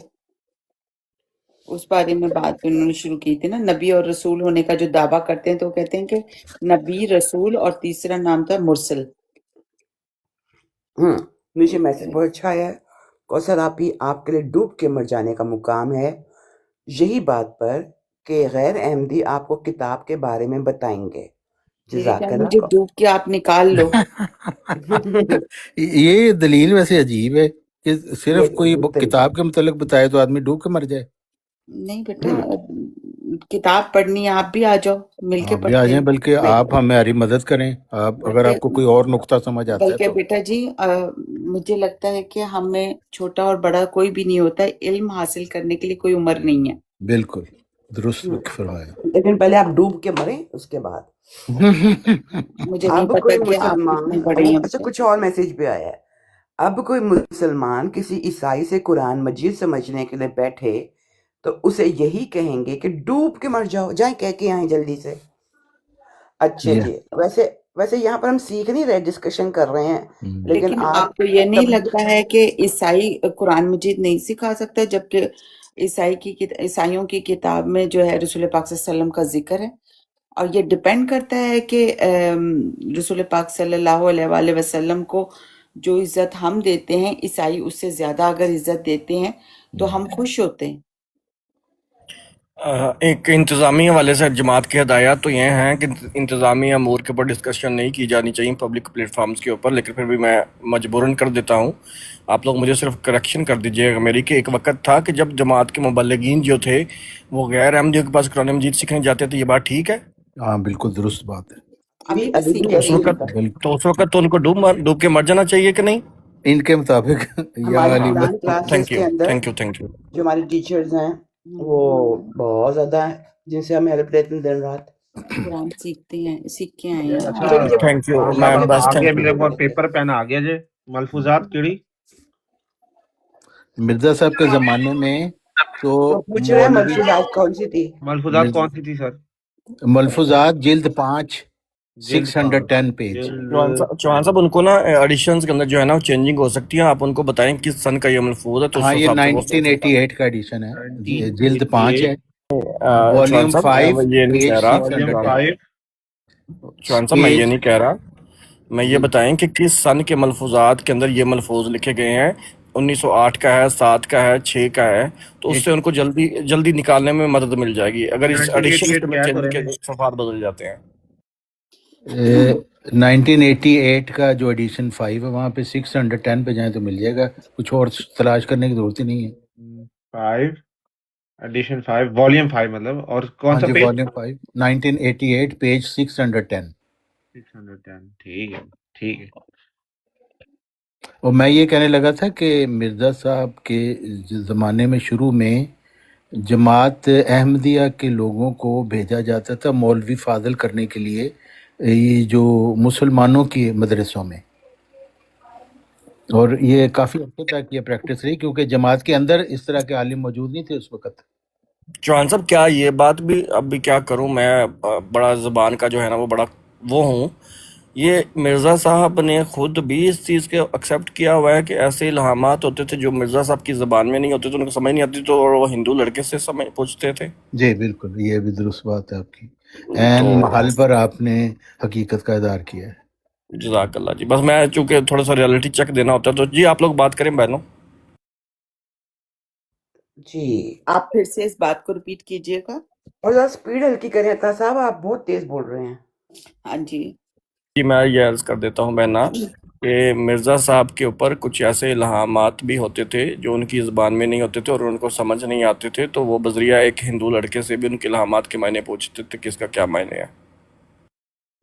اس بارے میں بات انہوں نے شروع کی تھی نا، نبی اور رسول ہونے کا جو دعویٰ کرتے ہیں تو وہ کہتے ہیں کہ نبی، رسول، اور تیسرا نام تھا مرسل۔ مجھے میسج بہت اچھا آیا ہے، کوثر آپ کے لیے ڈوب کے مر جانے کا مقام ہے، یہی بات پر کہ غیر احمدی آپ کو کتاب کے بارے میں بتائیں گے۔ میرے جزاک جان اللہ مجھے ڈوب کے آپ نکال لو۔ یہ دلیل ویسے عجیب ہے کہ صرف یہ کوئی دلیل کتاب کے متعلق بتائے تو آدمی ڈوب کے مر جائے۔ نہیں بیٹا، کتاب پڑھنی ہے، آپ بھی آ جاؤ، مل کے آپ بھی آ پڑھتے جائیں، ہیں۔ بلکہ آپ ہماری مدد کریں، اگر آپ کو کوئی اور نقطہ سمجھ آتا ہے بلکہ تو۔ بیٹا جی مجھے لگتا ہے کہ ہمیں چھوٹا اور بڑا کوئی بھی نہیں ہوتا ہے، علم حاصل کرنے کے لیے کوئی عمر نہیں ہے۔ بالکل درست فرمایا۔ لیکن پہلے آپ ڈوب کے مریں، اس کے بعد مجھے نہیں اب پتا کوئی کہ آپ مسلمان، کتنے بڑے ہیں اچھا بیٹا۔ کچھ اور میسج بھی آیا ہے، اب کوئی مسلمان کسی عیسائی سے قرآن مجید سمجھنے کے لیے بیٹھے تو اسے یہی کہیں گے کہ ڈوب کے مر جاؤ، جائیں کہہ کے آئیں جلدی سے۔ اچھا یہ جی، ویسے یہاں پر ہم سیکھ نہیں رہے، ڈسکشن کر رہے ہیں، لیکن آپ کو یہ نہیں لگتا ہے کہ عیسائی قرآن مجید نہیں سکھا سکتا، جبکہ عیسائیوں کی کتاب میں جو ہے رسول پاک صلی اللہ علیہ وسلم کا ذکر ہے، اور یہ ڈیپینڈ کرتا ہے کہ رسول پاک صلی اللہ علیہ وآلہ وسلم کو جو عزت ہم دیتے ہیں، عیسائی اس سے زیادہ اگر عزت دیتے ہیں تو ہم خوش ہوتے ہیں۔ ایک انتظامی حوالے سے جماعت کی ہدایات تو یہ ہیں کہ انتظامی امور کے اوپر ڈسکشن نہیں کی جانی چاہیے پبلک پلیٹ فارمز کے اوپر، لیکن پھر بھی میں مجبوراً کر دیتا ہوں۔ آپ لوگ مجھے صرف کریکشن کر دیجیے گا میری، کہ ایک وقت تھا کہ جب جماعت کے مبلغین جو تھے وہ غیر احمدیوں کے پاس قرآن مجید سیکھنے جاتے تھے، یہ بات ٹھیک ہے؟ ہاں بالکل درست بات ہے۔ ابھی بھی سیکھتے اس ہیں۔ وقت تو ان کو ڈوب کے مر جانا چاہیے کہ نہیں؟ ان کے مطابق یا ہماری علی قرآن کلاسز تھینک کے you another thank you thank you جو ہمارے ٹیچرز ہیں وہ بہت زیادہ ہیں، جن سے ہم ہیلپ لیتے ہیں دن رات۔ قرآن سیکھتے ہیں، سیکھ کے آئے ہیں۔ اچھا تھینک یو چوہان میں صاحب بس آگے تھینک میرے یو۔ پاس پیپر پین آ گیا جی، ملفوظات کیڑی مرزا صاحب کے زمانے میں تو تو پوچھ رہے ہیں مولوی ملفوظات کون سی تھی؟ ملفوظات کون سی تھی سر؟ ملفوظات جلد 5 جلد 610 پیج. جلد چوہان صاحب ان کو نا ایڈیشنز کے اندر جو ہے نا چینجنگ ہو سکتی ہیں، آپ ان کو بتائیں کس سن کا یہ ملفوظ ہے تو اس ہاں، یہ حساب سے وہ 1988 کا ایڈیشن ہے، جلد 5 ہے، 1988 والیوم چوہان صاحب 5 میں یہ نہیں پیج کہہ رہا، والیوم 610. 5 چوہان صاحب میں یہ پیج نہیں کہہ رہا، میں یہ جی بتائیں کہ کس سن کے ملفوظات کے اندر یہ ملفوظ لکھے گئے ہیں، 1908 کا ہے، 7 کا ہے، 6 کا ہے، تو اس سے ان کو جلدی نکالنے میں مدد مل جائے گی اگر اس ایڈیشن 1988 میں کیا چینج کریں کے صفحات بدل جاتے ہیں۔ 1988 کا جو ایڈیشن 5 ہے وہاں پہ 610 پہ جائیں تو مل جائے گا، کچھ اور تلاش کرنے کی ضرورت ہی نہیں ہے. 5 ایڈیشن 5 والیوم 5 مطلب، اور کون ہاں سا جی، پیج؟ Volume 5 1988 page 610. 610. ٹھیک ہے ٹھیک ہے. اور میں یہ کہنے لگا تھا کہ مرزا صاحب کے زمانے میں شروع میں جماعت احمدیہ کے لوگوں کو بھیجا جاتا تھا مولوی فاضل کرنے کے لیے، یہ جو مسلمانوں کی مدرسوں میں، اور یہ کافی عرصے تک یہ پریکٹس رہی کیونکہ جماعت کے اندر اس طرح کے عالم موجود نہیں تھے اس وقت. چوہان صاحب کیا یہ بات بھی، اب بھی کیا کروں میں، بڑا زبان کا جو ہے نا وہ بڑا وہ ہوں، یہ مرزا صاحب نے خود بھی اس چیز کے ایکسیپٹ کیا ہوا ہے کہ ایسے الہامات ہوتے تھے جو مرزا صاحب کی زبان میں نہیں ہوتے، تو ان کو سمجھ نہیں آتی، تو وہ ہندو لڑکے سے پوچھتے تھے. جی بالکل، یہ بھی درست بات ہے آپ کی، تو عین محل پر آپ نے حقیقت کا اظہار کیا ہے. جزاک اللہ جی، بس میں چونکہ تھوڑا سا ریالٹی چیک دینا ہوتا ہے، تو جی آپ لوگ بات کریں بہنوں. جی آپ پھر سے اس بات کو ریپیٹ کیجئے گا. اور ذرا اسپیڈ ہلکی کریں عطا صاحب، آپ بہت تیز بول رہے ہیں. ہاں جی جی میں یہ عرض کر دیتا ہوں بہنا کہ مرزا صاحب کے اوپر کچھ ایسے الہامات بھی ہوتے تھے جو ان کی زبان میں نہیں ہوتے تھے اور ان کو سمجھ نہیں آتے تھے، تو وہ بذریعہ ایک ہندو لڑکے سے بھی ان کے الہامات کے معنی پوچھتے تھے کہ اس کا کیا معنی ہے.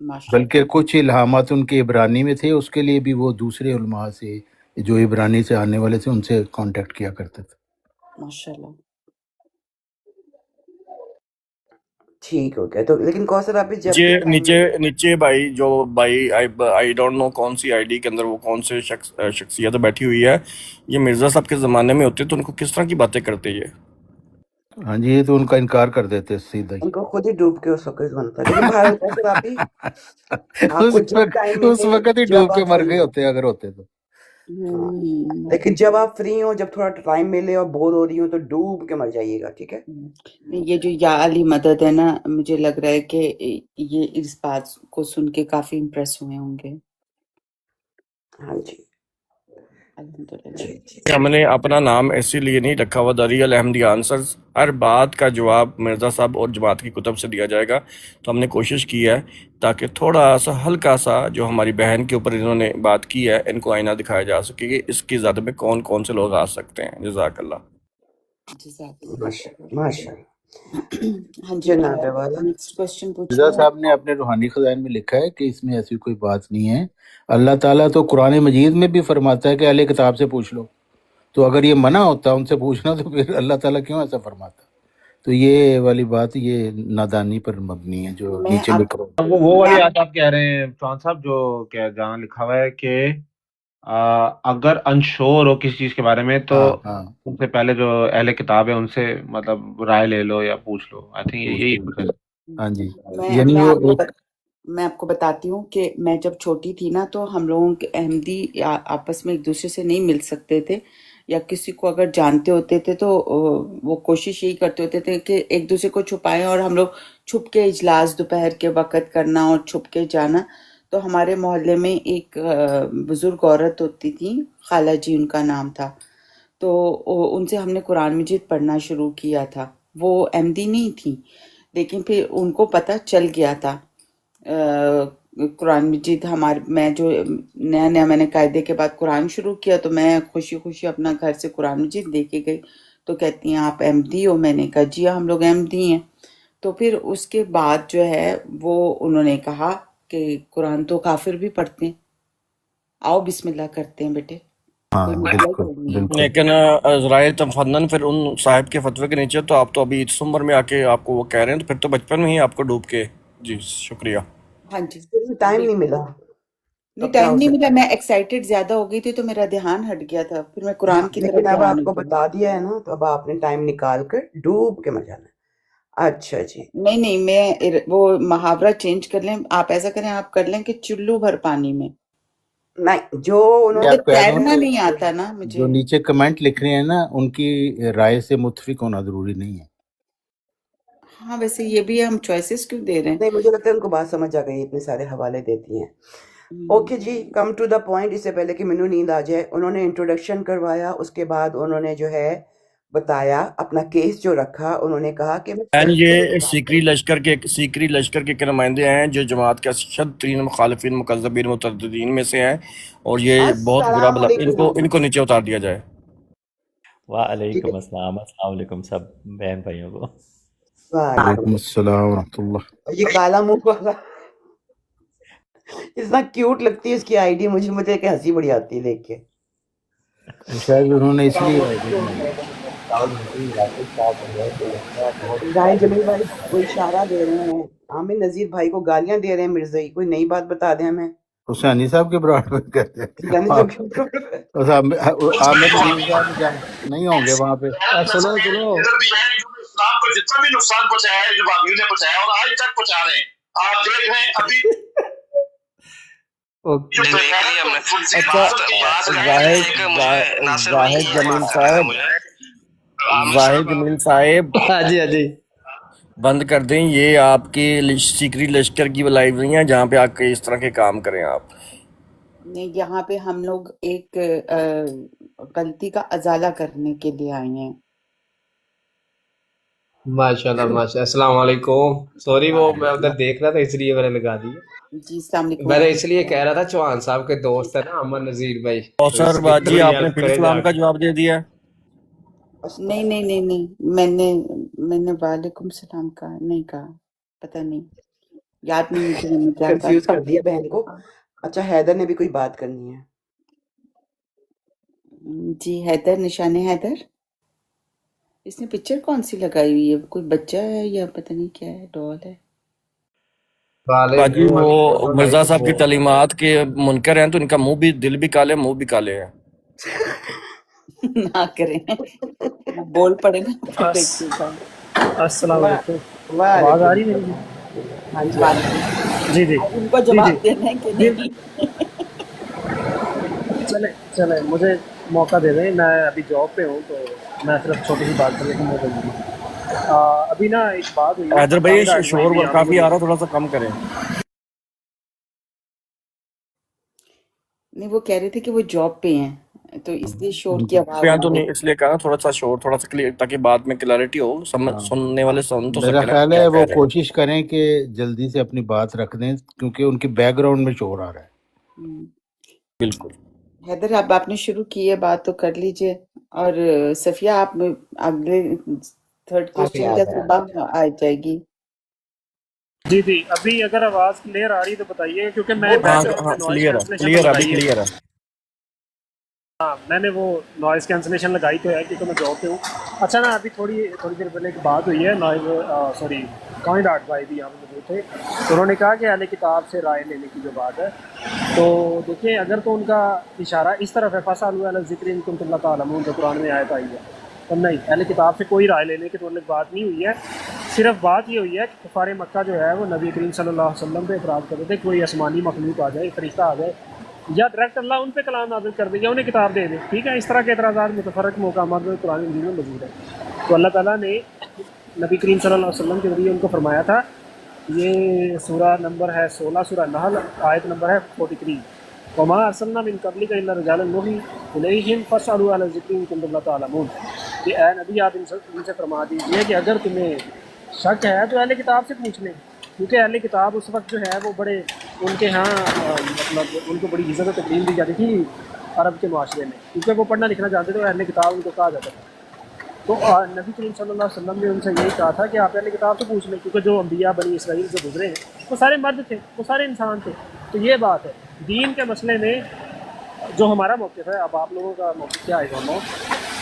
ماشاء بلکہ کچھ الہامات ان کے عبرانی میں تھے، اس کے لیے بھی وہ دوسرے علماء سے جو عبرانی سے آنے والے تھے ان سے کانٹیکٹ کیا کرتے تھے. ماشاء اللہ. ٹھیک ہو گیا. تو لیکن کوثر آپ جب نیچے بھی ٹائم نیچے نیچے بھائی جو بھائی آئی ڈونٹ نو کون سی آئی ڈی کے اندر وہ کون سے شخصیت بیٹھی ہوئی ہے، یہ مرزا صاحب کے زمانے میں ہوتے تو ان کو کس طرح کی باتیں کرتے یہ. ہاں جی، یہ تو ان کا انکار کر دیتے سیدھا ان کو خود ہی ڈوب کے اس وقت بنتا ہے. لیکن بہرحال کوثر آپ ہی. آپ کو جب ٹائم اس ملے، وقت ہی جب ڈوب کے آپ مر فری گئے ہو، ہوتے اگر ہوتے تو. لیکن جب آپ فری ہو، جب تھوڑا ٹائم ملے اور بور ہو رہی ہوں تو ڈوب کے مر جائیے گا، ٹھیک ہے؟ یہ جو یا علی مدد ہے نا، مجھے لگ رہا ہے کہ یہ اس بات کو سن کے کافی امپریس ہوئے ہوں گے. ہاں جی الحمدللہ. جی جی. ہم نے اپنا نام اسی لیے نہیں رکھا ہوا دا ریئل احمدی آنسرز، ہر بات کا جواب مرزا صاحب اور جماعت کی کتب سے دیا جائے گا، تو ہم نے کوشش کی ہے تاکہ تھوڑا سا ہلکا سا جو ہماری بہن کے اوپر انہوں نے بات کی ہے ان کو آئینہ دکھایا جا سکے کہ اس کی زیادہ میں کون کون سے لوگ آ سکتے ہیں. جزاک اللہ. جزاک اللہ. ماشاء اللہ ماشاء اللہ. ہاں جی جناب والا نیکسٹ کوشچن مرزا پوچھیے. صاحب نے اپنے روحانی خزائن میں لکھا ہے کہ اس میں ایسی کوئی بات نہیں ہے. اللہ تعالیٰ تو قرآن مجید میں بھی فرماتا ہے کہ اہل کتاب سے پوچھ لو، تو اگر یہ منع ہوتا ان سے پوچھنا تو پھر اللہ تعالیٰ کیوں ایسا فرماتا؟ تو یہ والی بات یہ نادانی پر مبنی ہے جو میں نیچے آپ لکھ رہا ہوں. وہ والی آیت آپ کہہ رہے ہیں چوہان صاحب، جو جہاں لکھا ہوا ہے کہ اگر انشور ہو کسی چیز کے بارے میں تو ہاں ہاں ان سے پہلے جو اہل کتاب ہے ان سے مطلب رائے لے لو یا پوچھ لو. آئی تھنک یہی کچھ ہے. ہاں جی، میں یعنی میں وہ آپ کو ایک میں آپ کو بتاتی ہوں کہ میں جب چھوٹی تھی نا تو ہم لوگوں کے احمدی آپس میں ایک دوسرے سے نہیں مل سکتے تھے، یا کسی کو اگر جانتے ہوتے تھے تو وہ کوشش یہی کرتے ہوتے تھے کہ ایک دوسرے کو چھپائیں، اور ہم لوگ چھپ کے اجلاس دوپہر کے وقت کرنا اور چھپ کے جانا. تو ہمارے محلے میں ایک بزرگ عورت ہوتی تھی، خالہ جی ان کا نام تھا، تو ان سے ہم نے قرآن مجید پڑھنا شروع کیا تھا. وہ احمدی نہیں تھی لیکن پھر ان کو پتہ چل گیا تھا قرآن مجید میں جو نیا میں نے قاعدے کے بعد قرآن شروع کیا تو میں خوشی خوشی اپنا گھر سے قرآن مجید لے کے گئی. تو کہتی ہیں آپ احمدی ہو؟ میں نے کہا جی ہم لوگ احمدی ہیں. تو پھر اس کے بعد جو ہے وہ انہوں نے کہا کہ قرآن تو کافر بھی پڑھتے ہیں، آؤ بسم اللہ کرتے ہیں بیٹے، ہاں کوئی مسئلہ بالکل کوئی نہیں ہے. بالکل. لیکن ذرائع تفنن پھر ان صاحب کے فتوے کے نیچے، تو آپ تو ابھی اس عمر میں آ کے آپ کو وہ کہہ رہے ہیں، تو پھر تو بچپن میں ہی آپ کو ڈوب کے. جی شکریہ. ہاں جی ٹائم نہیں ملا. نہیں اب کیا ٹائم ہو نہیں سکتا ملا، ہے؟ میں ایکسائٹیڈ زیادہ ہو گئی تھی تو میرا دھیان ہٹ گیا تھا، پھر میں قرآن کی طرف لیکن اب دھیان آپ کو ہو گیا. بتا دیا ہے نا، تو اب آپ نے ٹائم نکال کر ڈوب کے مر جانا ہے. اچھا جی نہیں نہیں میں وہ محاورہ چینج کر لیں، آپ ایسا کریں، آپ کر لیں کہ چلو بھر پانی میں، نہیں جو انہوں یہ نے مجھے آپ کہہ رہے ہیں تیرنا کہ نہیں آتا نا مجھے۔ جو نیچے کمنٹ لکھ رہے ہیں نا ان کی رائے سے متفق ہونا ضروری نہیں ہے۔ ہاں ویسے یہ بھی ہم چوائسیز کیوں دے رہے ہیں؟ نہیں مجھے لگتا ہے ان کو بات سمجھ آ گئی، اتنے سارے حوالے دیتی ہیں۔ اوکے جی، کم ٹو دا پوائنٹ، اس سے پہلے کہ مینوں نیند آ جائے، انہوں نے انٹروڈکشن کروایا، اس کے بعد انہوں نے جو ہے بتایا اپنا کیس جو رکھا، انہوں نے کہا کہ میں یہ سیکری لشکر کے نمائندے ہیں جو جماعت کے اشد ترین مخالفین، مکذبین، مترددین میں سے ہیں، اور یہ بہت برا السلام علیکم۔ ان کو نیچے اتار دیا جائے۔ وعلیکم السلام، السلام علیکم سب بہن بھائیوں کو۔ وعلیکم السلام ورحمۃ اللہ۔ یہ کالا منہ والا اتنا کیوٹ لگتی ہے اس کی آئی ڈی، مجھے کہ ہنسی بڑی آتی ہے دیکھ کے۔ شاید انہوں نے اس لیے آئی ڈی بنائی۔ راہل جمیل بھائی کوئی اشارہ دے رہے ہیں، عامر نذیر بھائی کو گالیاں دے رہے ہیں مرزائی، کوئی نئی بات بتا دیں ہمیں۔ حسینی صاحب کے براڈ میں کہتے ہیں یعنی آپ عامر جو نذیر صاحب نہیں ہوں گے وہاں پہ۔ سنو اسلام کو جتنا بھی نقصان پہنچایا ہے جو باغیوں نے پہنچایا اور آج تک پہنچا رہے ہیں، آپ دیکھ رہے ہیں ابھی واحد جمیل صاحب ہاں جی بند کر دیں، یہ آپ کی سیکری لشکر کی لائیو نہیں ہے جہاں پہ آ کے اس طرح کے کام کریں آپ۔ نہیں، یہاں پہ ہم لوگ ایک غلطی کا ازالہ کرنے کے لیے آئے ہیں۔ ماشاء اللہ السلام علیکم۔ سوری وہ میں ادھر دیکھ رہا تھا اس لیے میں نے لگا دی۔ جی السلام علیکم۔ میں نے اس لیے کہہ رہا تھا چوہان صاحب کے دوست ہے نا عامر نذیر بھائی، سر باجی آپ نے پھر اسلام کا جواب دے دیا۔ نہیں میں نے وعلیکم السلام کہا نہیں کہا، پتہ نہیں، یاد نہیں مجھے میں نے کیا کنفیوز کہا کر دیا بہن کو۔ اچھا حیدر نے بھی کوئی بات کرنی ہے؟ جی حیدر، نشان حیدر، اس نے پکچر کون سی لگائی ہوئی ہے؟ کوئی بچہ ہے یا پتہ نہیں کیا ہے، ڈال ہے؟ باجی وہ مرزا صاحب کی تعلیمات کے منکر ہیں تو ان کا منہ بھی، دل بھی کالے، منہ بھی کالے ہیں۔ نہ کریں بول پڑے نا پھر دیکھیے گا۔ السلام علیکم، وعلیکم آواز آ رہی میری؟ ہاں جی جی اب ان کو جواب دینا ہے کہ نہیں؟ چلے مجھے موقع دے دیں، میں ابھی جاب پہ ہوں تو میں صرف چھوٹی سی بات کرنے کی موقع دوں۔ ابھی نا ایک بات ہوئی، حیدر بھائی شور کافی آ رہا، تھوڑا سا کم کریں۔ نہیں وہ کہہ رہے تھے کہ وہ جاب پہ ہیں تو اس لیے شور کی آواز تو نہیں، اس لیے کہا تھوڑا سا شور، تھوڑا سا کلیئر، تاکہ بعد میں کلیئرٹی ہو، سننے والے سن تو میرا سکیں۔ خیال ہے وہ کوشش کریں کہ جلدی سے اپنی بات رکھ دیں کیونکہ ان کے بیک گراؤنڈ میں شور آ رہا ہے۔ بالکل حیدر اب آپ نے شروع کی ہے بات تو کر لیجئے، اور صفیہ آپ اگلے تھرڈ کوسچن کا صبح آ جائے گی۔ جی ابھی اگر آواز کلیئر آ رہی تو بتائیے، کیونکہ میں میں نے وہ نوائز کینسلیشن لگائی تو ہے کیونکہ میں جاب پہ ہوں۔ اچھا نا ابھی تھوڑی دیر پہلے ایک بات ہوئی ہے، کوائن ڈاٹ بھائی بھی یہاں پہ موجود تھے، تو انہوں نے کہا کہ اہل کتاب سے رائے لینے کی جو بات ہے، تو دیکھیں اگر تو ان کا اشارہ اس طرف ہے، فَاسْأَلُوا أَهْلَ الذِّكْرِ إِن كُنتُمْ لَا تَعْلَمُونَ، جو قرآن میں آیت آئی ہے، تو نہیں، اہل کتاب سے کوئی رائے لینے کی تو بات نہیں ہوئی ہے، صرف بات یہ ہوئی ہے کہ کفار مکہ جو ہے وہ نبی کریم صلی اللہ علیہ وسلم پہ اعتراض کرتے تھے، کوئی آسمانی مخلوق آ جائے، فرشتہ آ جائے، یا ڈائریکٹ اللہ ان پہ کلام نازل کر دے یا انہیں کتاب دے دے، ٹھیک ہے، اس طرح کے اعتراضات متفرق مقامات میں قرآن مجید میں موجود ہے۔ تو اللہ تعالیٰ نے نبی کریم صلی اللہ علیہ وسلم کے ذریعے ان کو فرمایا تھا، یہ سورہ نمبر ہے 16، سورہ نحل، آیت نمبر ہے 43، وَمَا أَرْسَلْنَا مِن قَبْلِكَ إِلَّا رِجَالًا نُوحِي إِلَيْهِمْ فَاسْأَلُوا أَهْلَ الذِّكْرِ إِن كُنتُمْ لَا تَعْلَمُونَ، کہ اے نبی آپ ان سے فرما دیجئے کہ اگر تمہیں شک ہے تو اہل کتاب سے پوچھ لیں، کیونکہ اہل کتاب اس وقت جو ہے وہ بڑے ان کے ہاں مطلب ان کو بڑی عزت و تقدیم دی جاتی تھی عرب کے معاشرے میں، کیونکہ وہ پڑھنا لکھنا جانتے تھے، اہل کتاب ان کو کہا جاتا تھا۔ تو نبی کریم صلی اللہ علیہ وسلم نے ان سے یہی کہا تھا کہ آپ اہل کتاب سے پوچھ لیں، کیونکہ جو انبیاء بنی اسرائیل سے گزرے ہیں وہ سارے مرد تھے، وہ سارے انسان تھے۔ تو یہ بات ہے دین کے مسئلے میں جو ہمارا موقف ہے، اب آپ لوگوں کا موقف کیا ہے دونوں،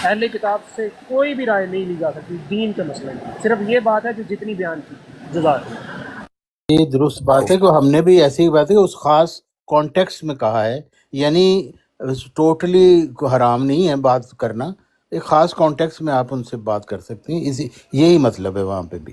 اہل کتاب سے کوئی بھی رائے نہیں لی جا سکتی دین کے مسئلے میں، صرف یہ بات ہے جو جتنی بیان کی جزاک اللہ۔ یہ درست بات ہے کہ ہم نے بھی ایسی بات ہے کہ اس خاص کانٹیکسٹ میں کہا ہے، یعنی ٹوٹلی حرام نہیں ہے بات کرنا، ایک خاص کانٹیکسٹ میں آپ ان سے بات کر سکتے ہیں، یہی مطلب ہے وہاں پہ بھی۔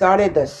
10:30।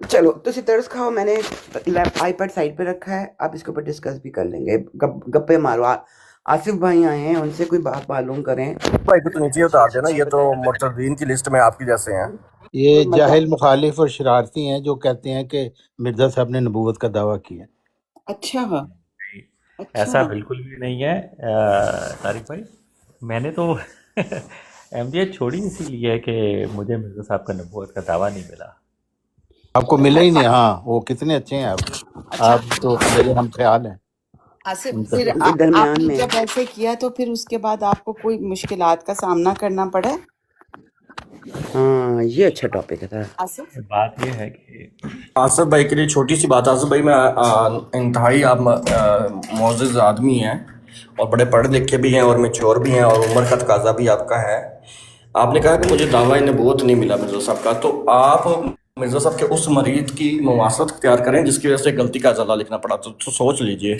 چلو تسی طرز کھاؤ، میں نے آئی پیڈ سائڈ پہ رکھا ہے، آپ اس کے اوپر ڈسکس بھی کر لیں گے، گپے مارو۔ آصف بھائی آئے ہیں، ان سے کوئی بات معلوم کریں۔ بھائی کو تو نیچے اتار دینا، یہ تو مرتدین کی لسٹ میں آپ کے جیسے ہیں۔ یہ جاہل مخالف اور شرارتی ہیں جو کہتے ہیں کہ مرزا صاحب نے نبوت کا دعویٰ کیا۔ اچھا ایسا بالکل بھی نہیں ہے طارق بھائی، میں نے تو احمدیت چھوڑی اسی لیے کہ مجھے مرزا صاحب کا نبوت کا دعویٰ نہیں ملا۔ آپ کو ملا ہی نہیں؟ ہاں وہ کتنے اچھے ہیں آپ تو میرے ہم خیال ہیں۔ آصف، پھر آپ نے جب ایسے کیا تو پھر اس کے بعد آپ کو کوئی مشکلات کا سامنا کرنا پڑا؟ ہاں یہ اچھا ٹاپک ہے آصف، بات یہ ہے کہ آصف بھائی کے لیے چھوٹی سی بات، آصف بھائی میں انتہائی آپ معزز آدمی ہیں اور بڑے پڑھے لکھے بھی ہیں اور میچور بھی ہیں اور عمر کا تقاضا بھی آپ کا ہے۔ آپ نے کہا کہ مجھے دعویٰ نبوت نہیں ملا مرزا صاحب کا، تو آپ مرزا صاحب کے اس مرید کی مماثلت اختیار کریں جس کی وجہ سے غلطی کا ازالہ لکھنا پڑا، تو سوچ لیجئے۔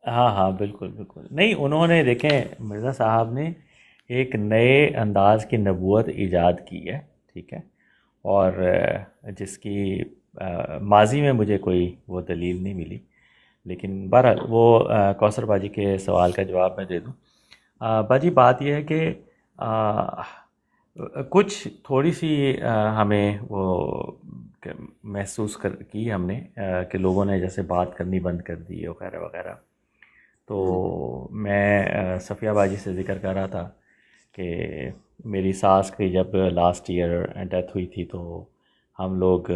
ہاں بالکل نہیں، انہوں نے دیکھیں مرزا صاحب نے ایک نئے انداز کی نبوت ایجاد کی ہے، ٹھیک ہے، اور جس کی ماضی میں مجھے کوئی وہ دلیل نہیں ملی، لیکن بہرحال وہ کوثر باجی کے سوال کا جواب میں دے دوں۔ باجی بات یہ ہے کہ کچھ تھوڑی سی ہمیں وہ محسوس کی ہم نے کہ لوگوں نے جیسے بات کرنی بند کر دی وغیرہ وغیرہ، تو میں صفیہ باجی سے ذکر کر رہا تھا کہ میری ساس کی جب لاسٹ ایئر ڈیتھ ہوئی تھی تو ہم لوگ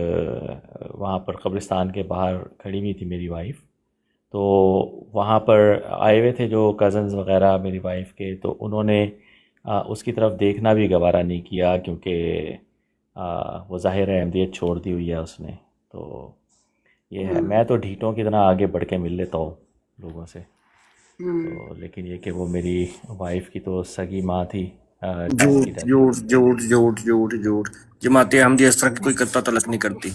وہاں پر قبرستان کے باہر کھڑی ہوئی تھی میری وائف، تو وہاں پر آئے ہوئے تھے جو کزنز وغیرہ میری وائف کے، تو انہوں نے اس کی طرف دیکھنا بھی گوارا نہیں کیا کیونکہ وہ ظاہر ہے احمدیت چھوڑ دی ہوئی ہے اس نے۔ تو یہ ہے، میں تو ڈھیٹوں کی طرح آگے بڑھ کے مل لیتا ہوں لوگوں سے، تو لیکن یہ کہ وہ میری وائف کی تو سگی ماں تھی۔ جھوٹ جھوٹ جھوٹ جھوٹ جھوٹ جھوٹ، جماعت احمدیہ اس طرح کی کوئی قطع تلق نہیں کرتی۔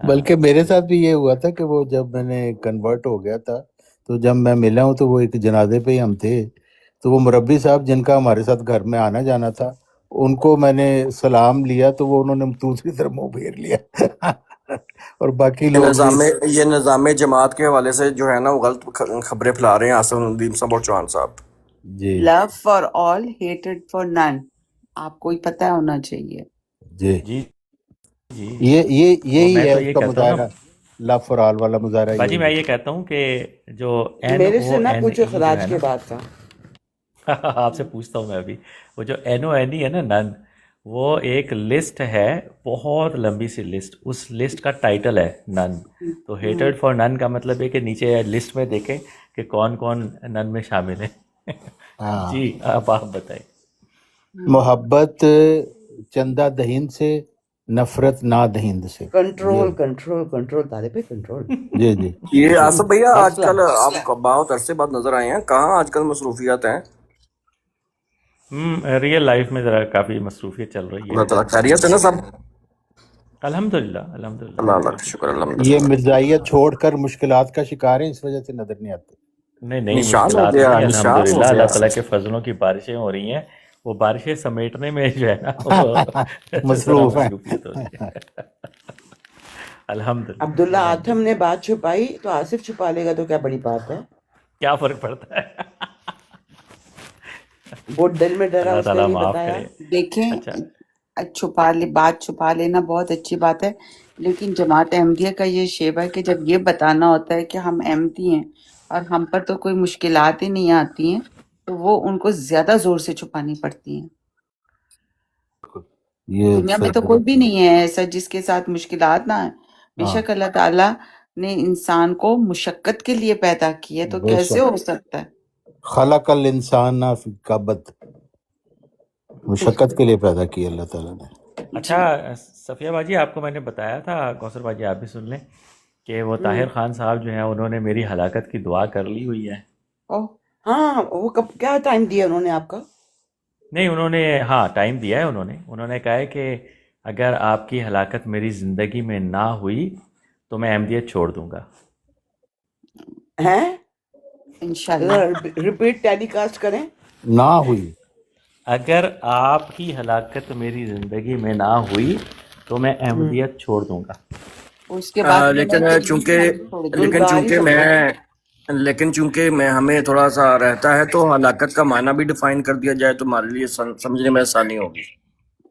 بلکہ میرے ساتھ بھی یہ ہوا تھا کہ وہ جب میں نے کنورٹ ہو گیا تھا تو جب میں ملا ہوں تو وہ ایک جنازے پہ ہی ہم تھے، تو وہ مربی صاحب جن کا ہمارے ساتھ گھر میں آنا جانا تھا، ان کو میں نے سلام لیا تو وہ انہوں نے دوسری طرف منہ پھیر لیا اور باقی لوگ یہ نظام جماعت کے حوالے سے جو ہے نا وہ غلط خبریں پھیلا رہے ہیں آصف ندیم صاحب اور چوہان صاحب۔ جی لو فار آل ہیٹڈ فار نن، آپ کو ہی پتہ ہونا چاہیے۔ جی یہی ہے اس کا مظاہرہ، لو فار آل والا مظاہرہ۔ باجی میں یہ کہتا ہوں کہ جو میرے سے نہ پوچھو خراج کے بعد کا، آپ سے پوچھتا ہوں میں ابھی، وہ جو NONE ہے نا، نن، وہ ایک لسٹ ہے، بہت لمبی سی لسٹ، اس لسٹ کا ٹائٹل ہے نن، تو ہیٹڈ فار نن کا مطلب ہے کہ نیچے لسٹ میں دیکھیں کہ کون کون نن میں شامل ہیں۔ جی آپ بتائیں۔ محبت چندہ دہند سے، نفرت نا دہند سے۔ کنٹرول کنٹرول کنٹرول تارے پہ کنٹرول۔ جی جی یہ آصف بھیا آج کل آپ بہت عرصے بعد نظر آئے ہیں، کہاں آج کل مصروفیات ہیں؟ ریئل لائف میں ذرا کافی مصروفیت چل رہی ہے۔ اللہ تعالیٰ خیریت ہے نا سب؟ الحمدللہ اللہ اللہ شکر الحمدللہ۔ یہ مرزائیت چھوڑ کر مشکلات کا شکار ہیں، اس وجہ سے نظر نہیں آتے۔ نہیں نشان ہو مشکلات گیا، نہیں، نشان ہو الحمدللہ گیا۔ اللہ تعالیٰ کے فضلوں کی بارشیں ہو رہی ہیں، وہ بارشیں سمیٹنے میں جو ہے نا مصروف ہیں۔ مصروفیت ہو رہی ہے۔ الحمدللہ۔ عبداللہ آتم نے بات چھپائی تو آصف چھپا لے گا تو کیا بڑی بات ہے؟ کیا فرق پڑتا ہے؟ وہ دل میں ڈرا، اللہ اس نے تعالیٰ نہیں معاف بتایا۔ کرے۔ دیکھیں اچھا بات چھپا لینا بہت اچھی بات ہے، لیکن جماعت احمدیہ کا یہ شیوا ہے کہ جب یہ بتانا ہوتا ہے کہ ہم احمدی ہیں اور ہم پر تو کوئی مشکلات ہی نہیں آتی ہیں، تو وہ ان کو زیادہ زور سے چھپانی پڑتی ہیں۔ دنیا میں تو کوئی بھی نہیں ہے ایسا جس کے ساتھ مشکلات نہ آئیں۔ بے شک اللہ تعالیٰ نے انسان کو مشقت کے لیے پیدا کی ہے، تو کیسے ہو سکتا ہے؟ خلق الانسان فی کبد، مشقت کے لیے پیدا کی اللہ تعالیٰ نے۔ اچھا صفیہ باجی، آپ کو میں نے بتایا تھا، کوثر باجی آپ بھی سن لیں، کہ وہ طاہر خان صاحب جو ہیں انہوں نے میری ہلاکت کی دعا کر لی ہوئی ہے۔ ہاں وہ کب کیا ٹائم دیا انہوں نے آپ کا؟ نہیں انہوں نے ٹائم دیا ہے، انہوں نے کہا ہے کہ اگر آپ کی ہلاکت میری زندگی میں نہ ہوئی تو میں احمدیت چھوڑ دوں گا۔ ہیں انشاءاللہ ریپیٹ ٹیلی کاسٹ کریں۔ نہ ہوئی، اگر آپ کی ہلاکت میری زندگی میں نہ ہوئی تو میں احمدیت چھوڑ دوں گا۔ اس کے بعد لیکن انہوں نے چونکہ چھوڑ دی. لیکن چونکہ میں ہمیں تھوڑا سا رہتا ہے تو ہلاکت کا معنی بھی ڈیفائن کر دیا جائے تو ہمارے لیے سمجھنے میں آسانی ہوگی.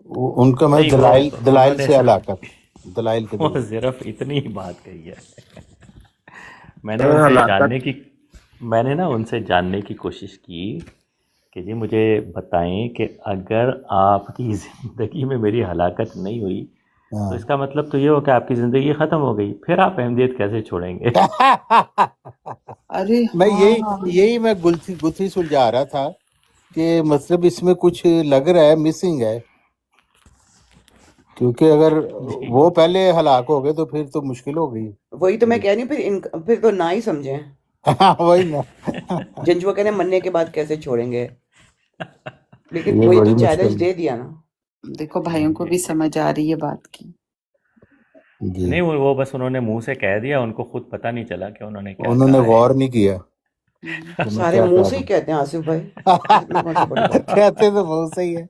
ان کا میں نہیں، وہ دلائل انہوں نے سے ہلاکت، دلائل کے وہ دلائل. صرف اتنی ہی بات کہی ہے. میں نے ان سے جاننے کی کوشش کی کہ جی مجھے بتائیں کہ اگر آپ کی زندگی میں میری ہلاکت نہیں ہوئی تو اس کا مطلب تو یہ ہو کہ آپ کی زندگی ختم ہو گئی، پھر آپ احمدیت کیسے چھوڑیں گے؟ ارے میں ہاں یہی میں گتھی سلجھا رہا تھا کہ مطلب اس میں کچھ لگ رہا ہے، مسنگ ہے، کیونکہ اگر وہ پہلے ہلاک ہو گئے تو پھر تو مشکل ہو گئی. وہی تو میں کہہ رہی ہوں، پھر تو نہ ہی سمجھیں. وہی نا. جنجو کہنے مرنے کے بعد کیسے چھوڑیں گے، لیکن یہ وہی بڑی تو مشکل چیلنج دے دیا نا. دیکھو بھائیوں کو بھی سمجھ آ رہی ہے بات کی. جی نہیں، وہ بس انہوں نے منہ سے کہہ دیا، ان کو خود پتہ نہیں چلا کہ انہوں نے کیا انہوں نے کہا ہے. غور نہیں کیا کہ میں سارے کیا منہ کہہ سے ہی رہا کہتے ہیں آصف بھائی، اس میں کون سی بڑی ہوں. بات. کہتے تو بہت صحیح ہے.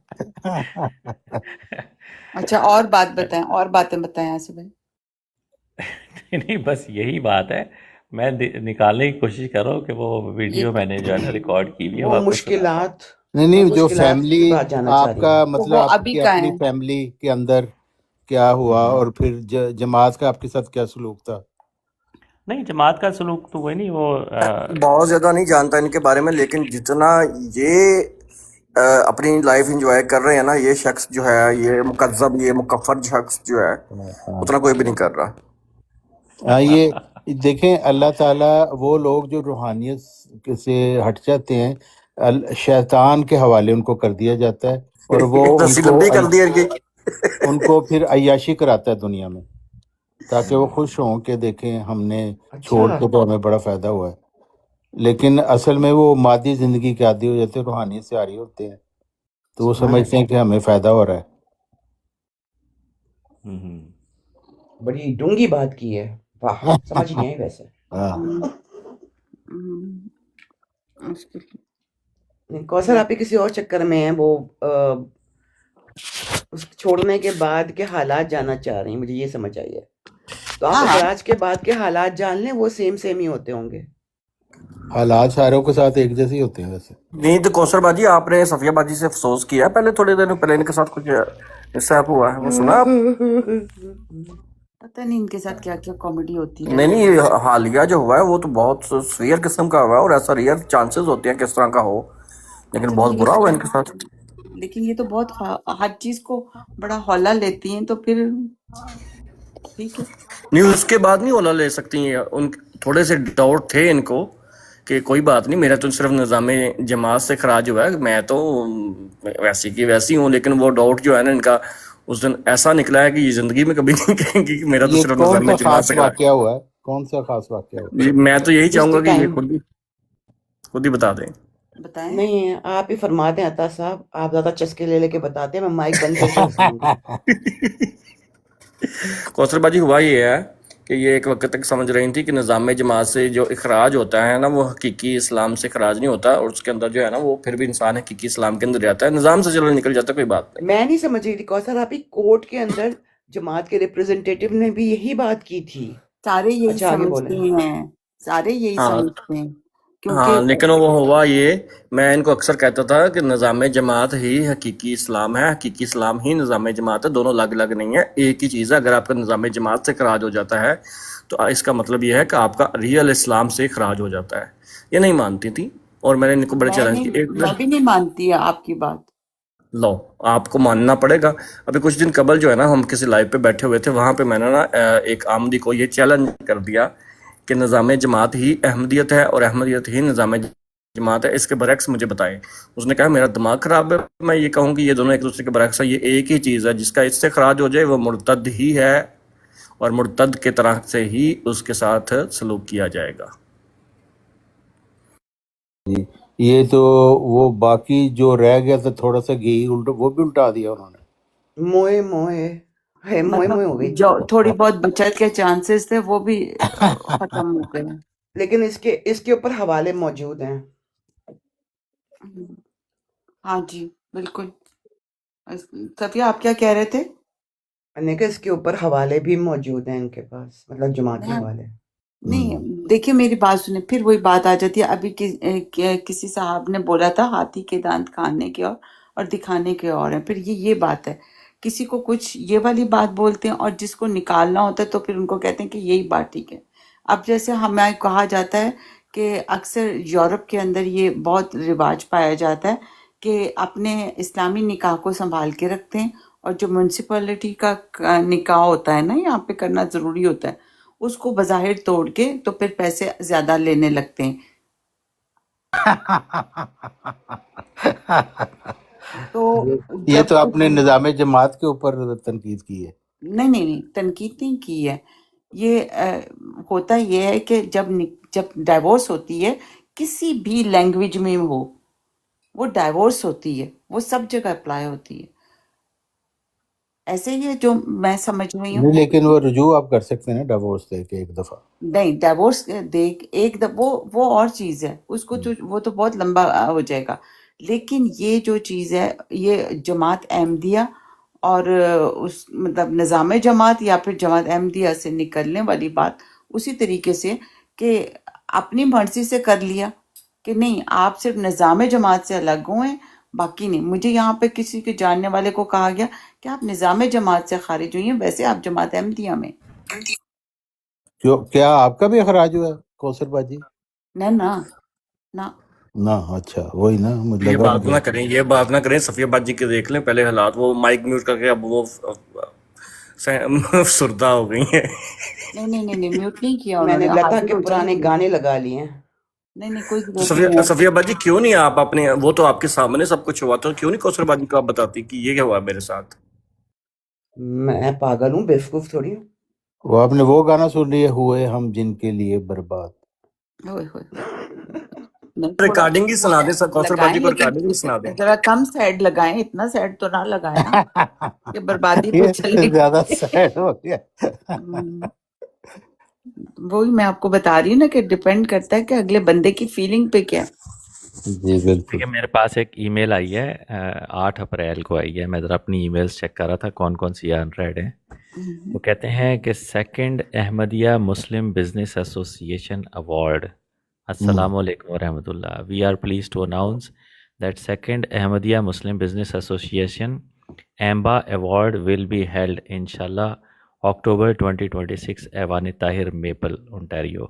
اچھا اور بات بتائیں، اور باتیں بتائیں آصف بھائی. نہیں، بس یہی بات ہے. میں نکالنے کی کوشش کر رہا ہوں کہ وہ ویڈیو میں نے جو ہے نا ریکارڈ کی ہوئی ہے وہ وہ آپ کو سناتا ہوں. مشکلات نہیں جو مشکلات فیملی کی بات جاننا چاہ آپ رہی کا ہیں. مطلب وہ آپ ابھی کی کا اپنی ہے. فیملی کے اندر کیا ہوا اور پھر جماعت کا آپ کے ساتھ کیا سلوک تھا؟ نہیں، جماعت کا سلوک تو وہی نہیں، وہ بہت زیادہ نہیں جانتا ان کے بارے میں، لیکن جتنا یہ اپنی لائف انجوائے کر رہے ہیں نا یہ شخص جو ہے، یہ مکذب، یہ مکفر شخص جو ہے، اتنا کوئی بھی نہیں کر رہا. ہاں یہ دیکھیں اللہ تعالیٰ وہ لوگ جو روحانیت سے ہٹ جاتے ہیں شیطان کے حوالے ان کو کر دیا جاتا ہے اور وہ رسی لمبی کر دی ہے. ان کو پھر عیاشی کراتا ہے دنیا میں تاکہ وہ خوش ہوں کہ دیکھیں ہم نے چھوڑ کے تو ہمیں بڑا فائدہ ہوا ہے، لیکن اصل میں وہ مادی زندگی کے عادی ہو جاتے ہیں، روحانیت سے عاری ہوتے ہیں تو وہ سمجھتے ہیں کہ ہمیں فائدہ ہو رہا ہے. بڑی ڈونگی بات کی ہے، واہ، سمجھ نہیں آئی ویسے. کوثر آپ ہی کسی اور چکر میں ہیں، وہ اس چھوڑنے کے بعد کے حالات جاننا چاہ رہی ہیں، مجھے یہ سمجھ آئی ہے. تو آپ اخراج کے بعد کے حالات جان لیں، وہ سیم ہی ہوتے ہوں گے. حالات ساروں کے ساتھ ایک جیسے ہی ہوتے ہیں ویسے. نہیں تو کوثر باجی آپ نے صفیہ باجی سے افسوس کیا پہلے تھوڑے دنوں پہلے ان کے ساتھ کچھ انصاف ہوا ہے، وہ سنا آپ؟ پتہ نہیں ان کے ساتھ کیا کیا کامیڈی ہوتی نہیں رہتی ہے. نہیں، حالیہ جو ہوا ہے وہ تو بہت ریئر قسم کا ہوا ہے، اور ایسا ریئر چانسز ہوتے ہیں کس طرح کا ہو، لیکن اچھا بہت برا ہوا ان کے ساتھ. لیکن یہ تو بہت ہر چیز کو بڑا ہولہ لیتی ہیں تو پھر ٹھیک ہے. نہیں اس کے بعد نہیں اولا لے سکتی ہیں، ان تھوڑے سے ڈاؤٹ تھے ان کو کہ کوئی بات نہیں، میرا تو صرف نظام جماعت سے خراج ہوا ہے، میں تو ویسی کی ویسی ہوں، لیکن وہ ڈاؤٹ جو ہے نا ان کا اس دن ایسا نکلا ہے کہ یہ زندگی میں کبھی نہیں کہیں گی کہ میرا تو یہ صرف کون نظام سا جماعت خاص سے خراج. واقعہ ہوا ہے؟ کون سا خاص واقعہ ہوا؟ جی میں تو یہی چاہوں گا کہ یہ ٹائم خود ہی بتا دیں. بتائیں. نہیں، آپ ہی فرما دیں عطا صاحب، آپ زیادہ چسکے لے کے بتاتے ہیں، میں مائک بند کر کے سنوں گا. کوثر باجی ہوا یہ ہے کہ یہ ایک وقت تک سمجھ رہی تھی کہ نظام جماعت سے جو اخراج ہوتا ہے نا وہ حقیقی اسلام سے اخراج نہیں ہوتا، اور اس کے اندر جو ہے نا وہ پھر بھی انسان حقیقی اسلام کے اندر جاتا ہے، نظام سے چلو نکل جاتا ہے، کوئی بات نہیں. میں نہیں سمجھ رہی تھی کوثر، آپ ہی کورٹ کے اندر جماعت کے ریپرزنٹیٹیو نے بھی یہی بات کی تھی. سارے یہی اچھا آگے بولیں. سمجھتے ہیں، سارے یہی ہاں سمجھتے ہیں ہاں، کیونکہ لیکن وہ ہوا یہ، میں ان کو اکثر کہتا تھا کہ نظام جماعت ہی حقیقی اسلام ہے، حقیقی اسلام ہی نظام جماعت ہے، دونوں الگ الگ نہیں ہے، ایک ہی چیز ہے. اگر آپ کا نظام جماعت سے خراج ہو جاتا ہے تو اس کا مطلب یہ ہے کہ آپ کا ریئل اسلام سے خراج ہو جاتا ہے. یہ نہیں مانتی تھی اور میں نے ان کو بڑے چیلنج کیے. ایک میں بھی نہیں مانتی آپ کی بات. لو آپ کو ماننا پڑے گا. ابھی کچھ دن قبل جو ہے نا ہم کسی لائیو پہ بیٹھے ہوئے تھے، وہاں پہ میں نے نا ایک آمدی کو یہ چیلنج کر دیا کہ نظام جماعت ہی احمدیت ہے اور احمدیت ہی نظام جماعت ہے، اس کے برعکس مجھے بتائیں. اس نے کہا میرا دماغ خراب ہے، میں یہ کہوں کہ یہ دونوں ایک دوسرے کے برعکس ہے، یہ ایک ہی چیز ہے، جس کا اس سے خراج ہو جائے وہ مرتد ہی ہے، اور مرتد کے طرح سے ہی اس کے ساتھ سلوک کیا جائے گا. یہ تو وہ باقی جو رہ گیا تھا تھوڑا سا گھی وہ بھی الٹا دیا انہوں نے. موئے موئے ہو گئی. جو تھوڑی بہت بچت کے چانسز تھے وہ بھی ختم ہو گئے. لیکن اس کے اوپر حوالے موجود ہیں. ہاں جی بالکل. صفیہ آپ کیا کہہ رہے تھے؟ نے کہ اس کے اوپر حوالے بھی موجود ہیں ان کے پاس، مطلب جماعت کے حوالے۔ نہیں دیکھیے میری بات سنیں، پھر وہی بات آ جاتی ہے۔ ابھی کسی صاحب نے بولا تھا ہاتھی کے دانت کھانے کے اور دکھانے کے اور ہیں، پھر یہ بات ہے، کسی کو کچھ یہ والی بات بولتے ہیں اور جس کو نکالنا ہوتا ہے تو پھر ان کو کہتے ہیں کہ یہی بات ٹھیک ہے۔ اب جیسے ہمیں کہا جاتا ہے کہ اکثر یورپ کے اندر یہ بہت رواج پایا جاتا ہے کہ اپنے اسلامی نکاح کو سنبھال کے رکھتے ہیں، اور جو میونسپلٹی کا نکاح ہوتا ہے نا یہاں پہ کرنا ضروری ہوتا ہے، اس کو بظاہر توڑ کے تو پھر پیسے زیادہ لینے لگتے ہیں۔ تو یہ جب تو آپ نے نظام جماعت کے اوپر تنقید کی ہے۔ نہیں تنقید نہیں کی ہے، یہ ہوتا یہ ہے کہ جب ڈائیورس ہوتی ہے کسی بھی لینگویج میں ہو، وہ ڈائیورس ہوتی ہے، وہ سب جگہ اپلائی ہوتی ہے۔ ایسے ہی ہے جو میں سمجھ رہی ہوں، نہیں لیکن وہ رجوع آپ کر سکتے ہیں نا ڈیورس دے کے ایک دفعہ۔ نہیں ڈائیورس ایک وہ اور چیز ہے، اس کو وہ تو بہت لمبا ہو جائے گا، لیکن یہ جو چیز ہے یہ جماعت احمدیہ اور اس مطلب نظام جماعت یا پھر جماعت احمدیہ سے نکلنے والی بات اسی طریقے سے کہ اپنی مرضی سے کر لیا کہ نہیں آپ صرف نظام جماعت سے الگ ہوئے، باقی نہیں۔ مجھے یہاں پہ کسی کے جاننے والے کو کہا گیا کہ آپ نظام جماعت سے خارج ہوئی ہیں، ویسے آپ جماعت احمدیہ میں۔ کیا آپ کا بھی اخراج ہوا کوثر باجی؟ نہ نہ اچھا وہی نا مجھے یہ لگا بات نہ کریں صفیہ بات جی کے دیکھ لیں پہلے حالات، وہ مائک میوٹ کر کے اب وہ سردہ ہو گئی ہیں۔ نہیں میوٹ نہیں کیا میں انہوں نے نے، لتا حاضر کے ہو پرانے جائیں گے۔ گانے لگا لیے ہیں۔ نہیں کوئی تو ضرورت نہیں ہے۔ صفیہ بات جی کیوں نہیں آپ اپنے، وہ تو آپ کے سامنے سب کچھ ہوا تھا، کیوں نہیں کوثر بات کو آپ بتاتی کہ یہ کیا ہوا میرے ساتھ؟ میں پاگل ہوں، بیوقوف تھوڑی ہوں۔ وہ آپ نے وہ گانا سن لیا ہوئے ہم جن کے لیے برباد؟ ریکارڈنگ ہی سنا دیں سر، کوثر بات جی کو ریکارڈنگ ہی سنا دیں۔ ذرا کم سیڈ لگائیں، اتنا سیڈ تو نہ لگائیں نا کہ بربادی پہ چلے۔ زیادہ سیڈ ہو گیا۔ وہی میں آپ کو بتا رہی ہوں نا کہ ڈیپینڈ کرتا ہے کہ اگلے بندے کی فیلنگ پہ کیا ہے۔ جی بالکل۔ دیکھیے میرے پاس ایک ای میل آئی ہے 8 اپریل کو آئی ہے، میں ذرا اپنی ای میلز چیک کر رہا تھا کون سی انریڈ ہیں۔ وہ کہتے ہیں کہ second Ahmadiyya Muslim Business Association Award, السلام علیکم ورحمۃ اللہ، we are pleased to announce that second Ahmadiyya Muslim Business Association AMBA award will be held انشاءاللہ اکتوبر 2026 ایوان طاہر میپل انٹیریو۔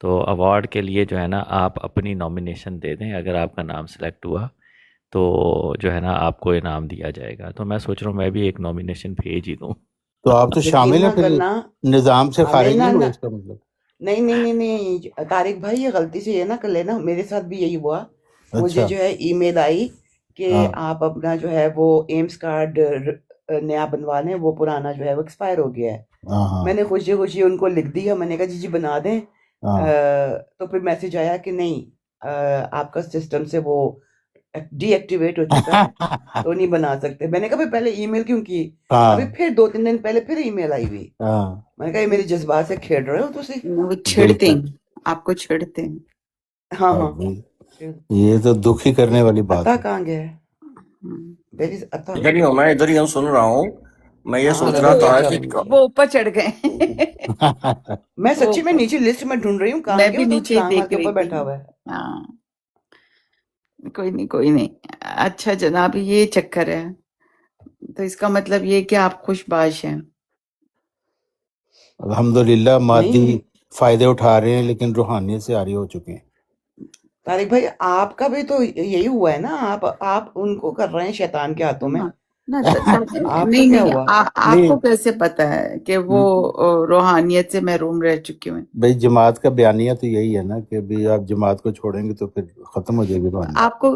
تو ایوارڈ کے لیے جو ہے نا آپ اپنی نامینیشن دے دیں، اگر آپ کا نام سلیکٹ ہوا تو جو ہے نا آپ کو انعام دیا جائے گا۔ تو میں سوچ رہا ہوں میں بھی ایک نامینیشن بھیج ہی دوں۔ تو آپ تو شامل ہیں پھر نظام سے خارج نہیں ہوئے اس کا مطلب؟ نہیں طارق بھائی یہ غلطی سے یہ نہ کر لینا، میرے ساتھ بھی یہی ہوا۔ مجھے جو ہے ای میل آئی کہ آپ اپنا جو ہے وہ ایمس کارڈ نیا بنوا لیں، وہ پرانا جو ہے وہ ایکسپائر ہو گیا ہے۔ میں نے خوشی خوشی ان کو لکھ دیا، میں نے کہا جی بنا دیں۔ تو پھر میسج آیا کہ نہیں آپ کا سسٹم سے وہ ڈی ایکٹیویٹ ہو چکا ہے تو نہیں بنا سکتے۔ میں نے کہا پہلے ای میل کیوں کی؟ ابھی پھر 2-3 دن پہلے پھر ای میل آئی ہوئی۔ میں نے کہا یہ میرے جذبات سے کھیل رہے ہو تسی؟ وہ چھڑتے ہیں آپ کو، چھڑتے ہیں۔ ہاں یہ تو دکھ ہی کرنے والی بات عطا ہے۔ کہاں گیا ہے؟ ادھر ہی ہوں، میں ادھر ہی ہوں، سن رہا ہوں۔ میں یہ سوچ رہا تھا کہ وہ اوپر چڑھ گئے۔ میں سچی میں نیچے لسٹ میں ڈھونڈ رہی ہوں، کہاں میں گیا؟ بھی وہ تو نیچے چھلانگ مار دیکھ کے رہی اوپر تھی۔ بیٹھا ہوا ہے۔ ہاں کوئی نہیں۔ اچھا جناب یہ چکر ہے، تو اس کا مطلب یہ کہ آپ خوش باش ہیں۔ الحمدللہ مادی فائدے اٹھا رہے ہیں لیکن روحانیت سے عاری ہو چکے ہیں۔ طارق بھائی آپ کا بھی تو یہی ہوا ہے نا، آپ ان کو کر رہے ہیں شیطان کے ہاتھوں میں۔ نہیں آپ کو کیسے پتا ہے کہ وہ روحانیت سے محروم رہ چکے ہیں؟ بھائی جماعت کا بیانیہ تو یہی ہے نا کہ بھی آپ جماعت کو چھوڑیں گے تو پھر ختم ہو جائے گی روحانیت۔ آپ کو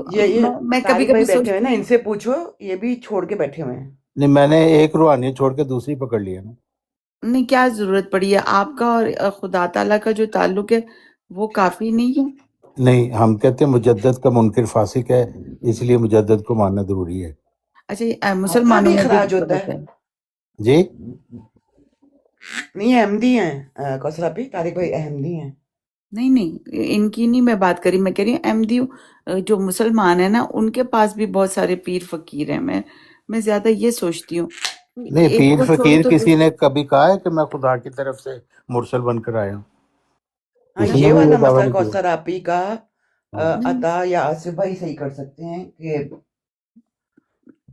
میں کبھی کبھی بیٹھے ہوئے نا، ان سے پوچھو، یہ بھی چھوڑ کے بیٹھے ہوئے ہیں۔ نہیں میں نے ایک روحانیت چھوڑ کے دوسری پکڑ لی ہے نا۔ نہیں کیا ضرورت پڑی ہے؟ آپ کا اور خدا تعالیٰ کا جو تعلق ہے وہ کافی نہیں ہے؟ نہیں ہم کہتے ہیں مجدد کا منکر فاسق ہے، اس لیے مجدد کو ماننا ضروری ہے۔ اچھا مسلمانوں میں اخراج ہوتا ہے جی نہیں احمدی ہیں کوثر آپی، طارق بھائی احمدی ہیں۔ نہیں ان کی نہیں میں بات کری، میں کہہ رہی ہوں احمدی جو مسلمان ہیں نا ان کے پاس بھی بہت سارے پیر فقیر ہیں۔ میں زیادہ یہ سوچتی ہوں نہیں، ایک پیر کو چھوڑو فقیر تو کسی نے کبھی کہا ہے کہ میں خدا کی طرف سے مرسل بن کر آیا ہوں؟ ہاں کسی نے یہ بھی والا یہ دعویٰ مسئلہ نہیں کیا. کوثر آپ ہی کا نہیں، عطا یا آصف بھائی صحیح کر سکتے ہیں کہ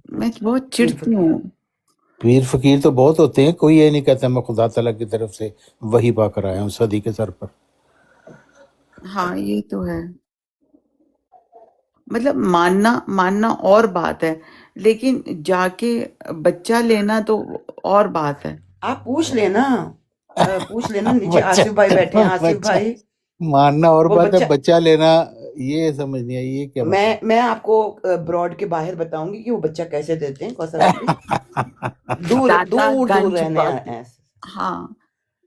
میں بہت پیر چڑتی فقیر ہوں. پیر فقیر تو بہت ہوتے ہیں، کوئی یہ نہیں کہتا میں خدا تعالیٰ کی طرف سے وہی پا کر آیا ہوں صدی کے سر پر. ہاں یہ تو ہے، مطلب ماننا اور بات ہے، لیکن جا کے بچہ لینا تو اور بات ہے. آپ پوچھ لینا نیچے بچہ آصف بھائی بیٹھے ہیں. آصف بچہ بھائی ماننا اور وہ بات ہے، بچہ بچہ لینا یہ سمجھ نہیں آئی، یہ کیا مطلب؟ میں آپ کو براڈ کے باہر بتاؤں گی کہ وہ بچہ کیسے دیتے ہیں کوثر آپ بھی دور داتا دور دور گنج رہنے باغ، ہیں. ہاں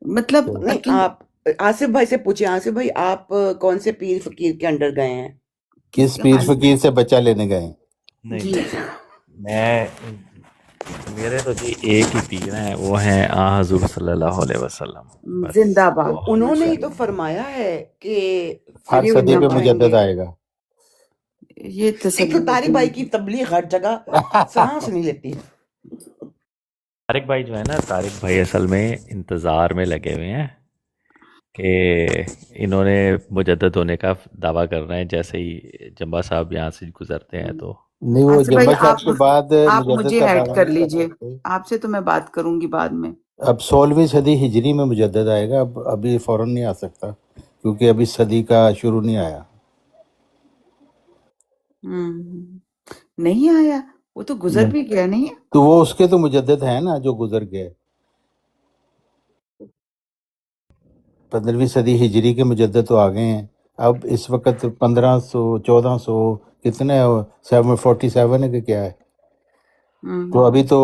مطلب نہیں کہ آپ آصف بھائی سے پوچھیں. آصف بھائی آپ کون سے پیر فقیر کے انڈر گئے ہیں؟ کس پیر فقیر سے بچہ لینے گئے ہیں؟ نہیں جی میں میرے تو جی ایک ہی پیر ہیں، وہ ہیں حضور صلی اللہ علیہ وسلم بس. زندہ باد، تو انہوں نے ہی تو ماشاءاللہ. فرمایا ہے کہ ہر یہ صدی فرشتے پہ آئیں مجدد گے. آئے گا. یہ ایک تو تسلی طارق ہوتی بھائی ہے. کی تبلیغ ہر جگہ سانس نہیں لیتی. طارق بھائی جو ہے نا، طارق بھائی اصل میں انتظار میں لگے ہوئے ہیں کہ انہوں نے مجدد ہونے کا دعویٰ کر رہے ہیں. جیسے ہی جمبا صاحب یہاں سے گزرتے ہیں تو نہیں، وہ آصف بھائی جمبا صاحب کے بعد آپ مجدد مجھے کا ایڈ دعویٰ کر نہیں کر لیجئے، سکتے. آپ سے تو میں بات کروں گی بعد میں. اب 16ویں صدی ہجری میں مجدد آئے گا، ابھی فوراً نہیں آ سکتا کیونکہ ابھی صدی کا شروع نہیں آیا. نہیں آیا، وہ تو گزر بھی گیا نہیں ہے. تو وہ اس کے تو مجدد ہیں نا جو گزر گئے. 15ویں صدی ہجری کے مجدد تو آ گئے ہیں. اب اس وقت 1500 1400 کتنے 747 ہے کہ کیا ہے، تو ابھی تو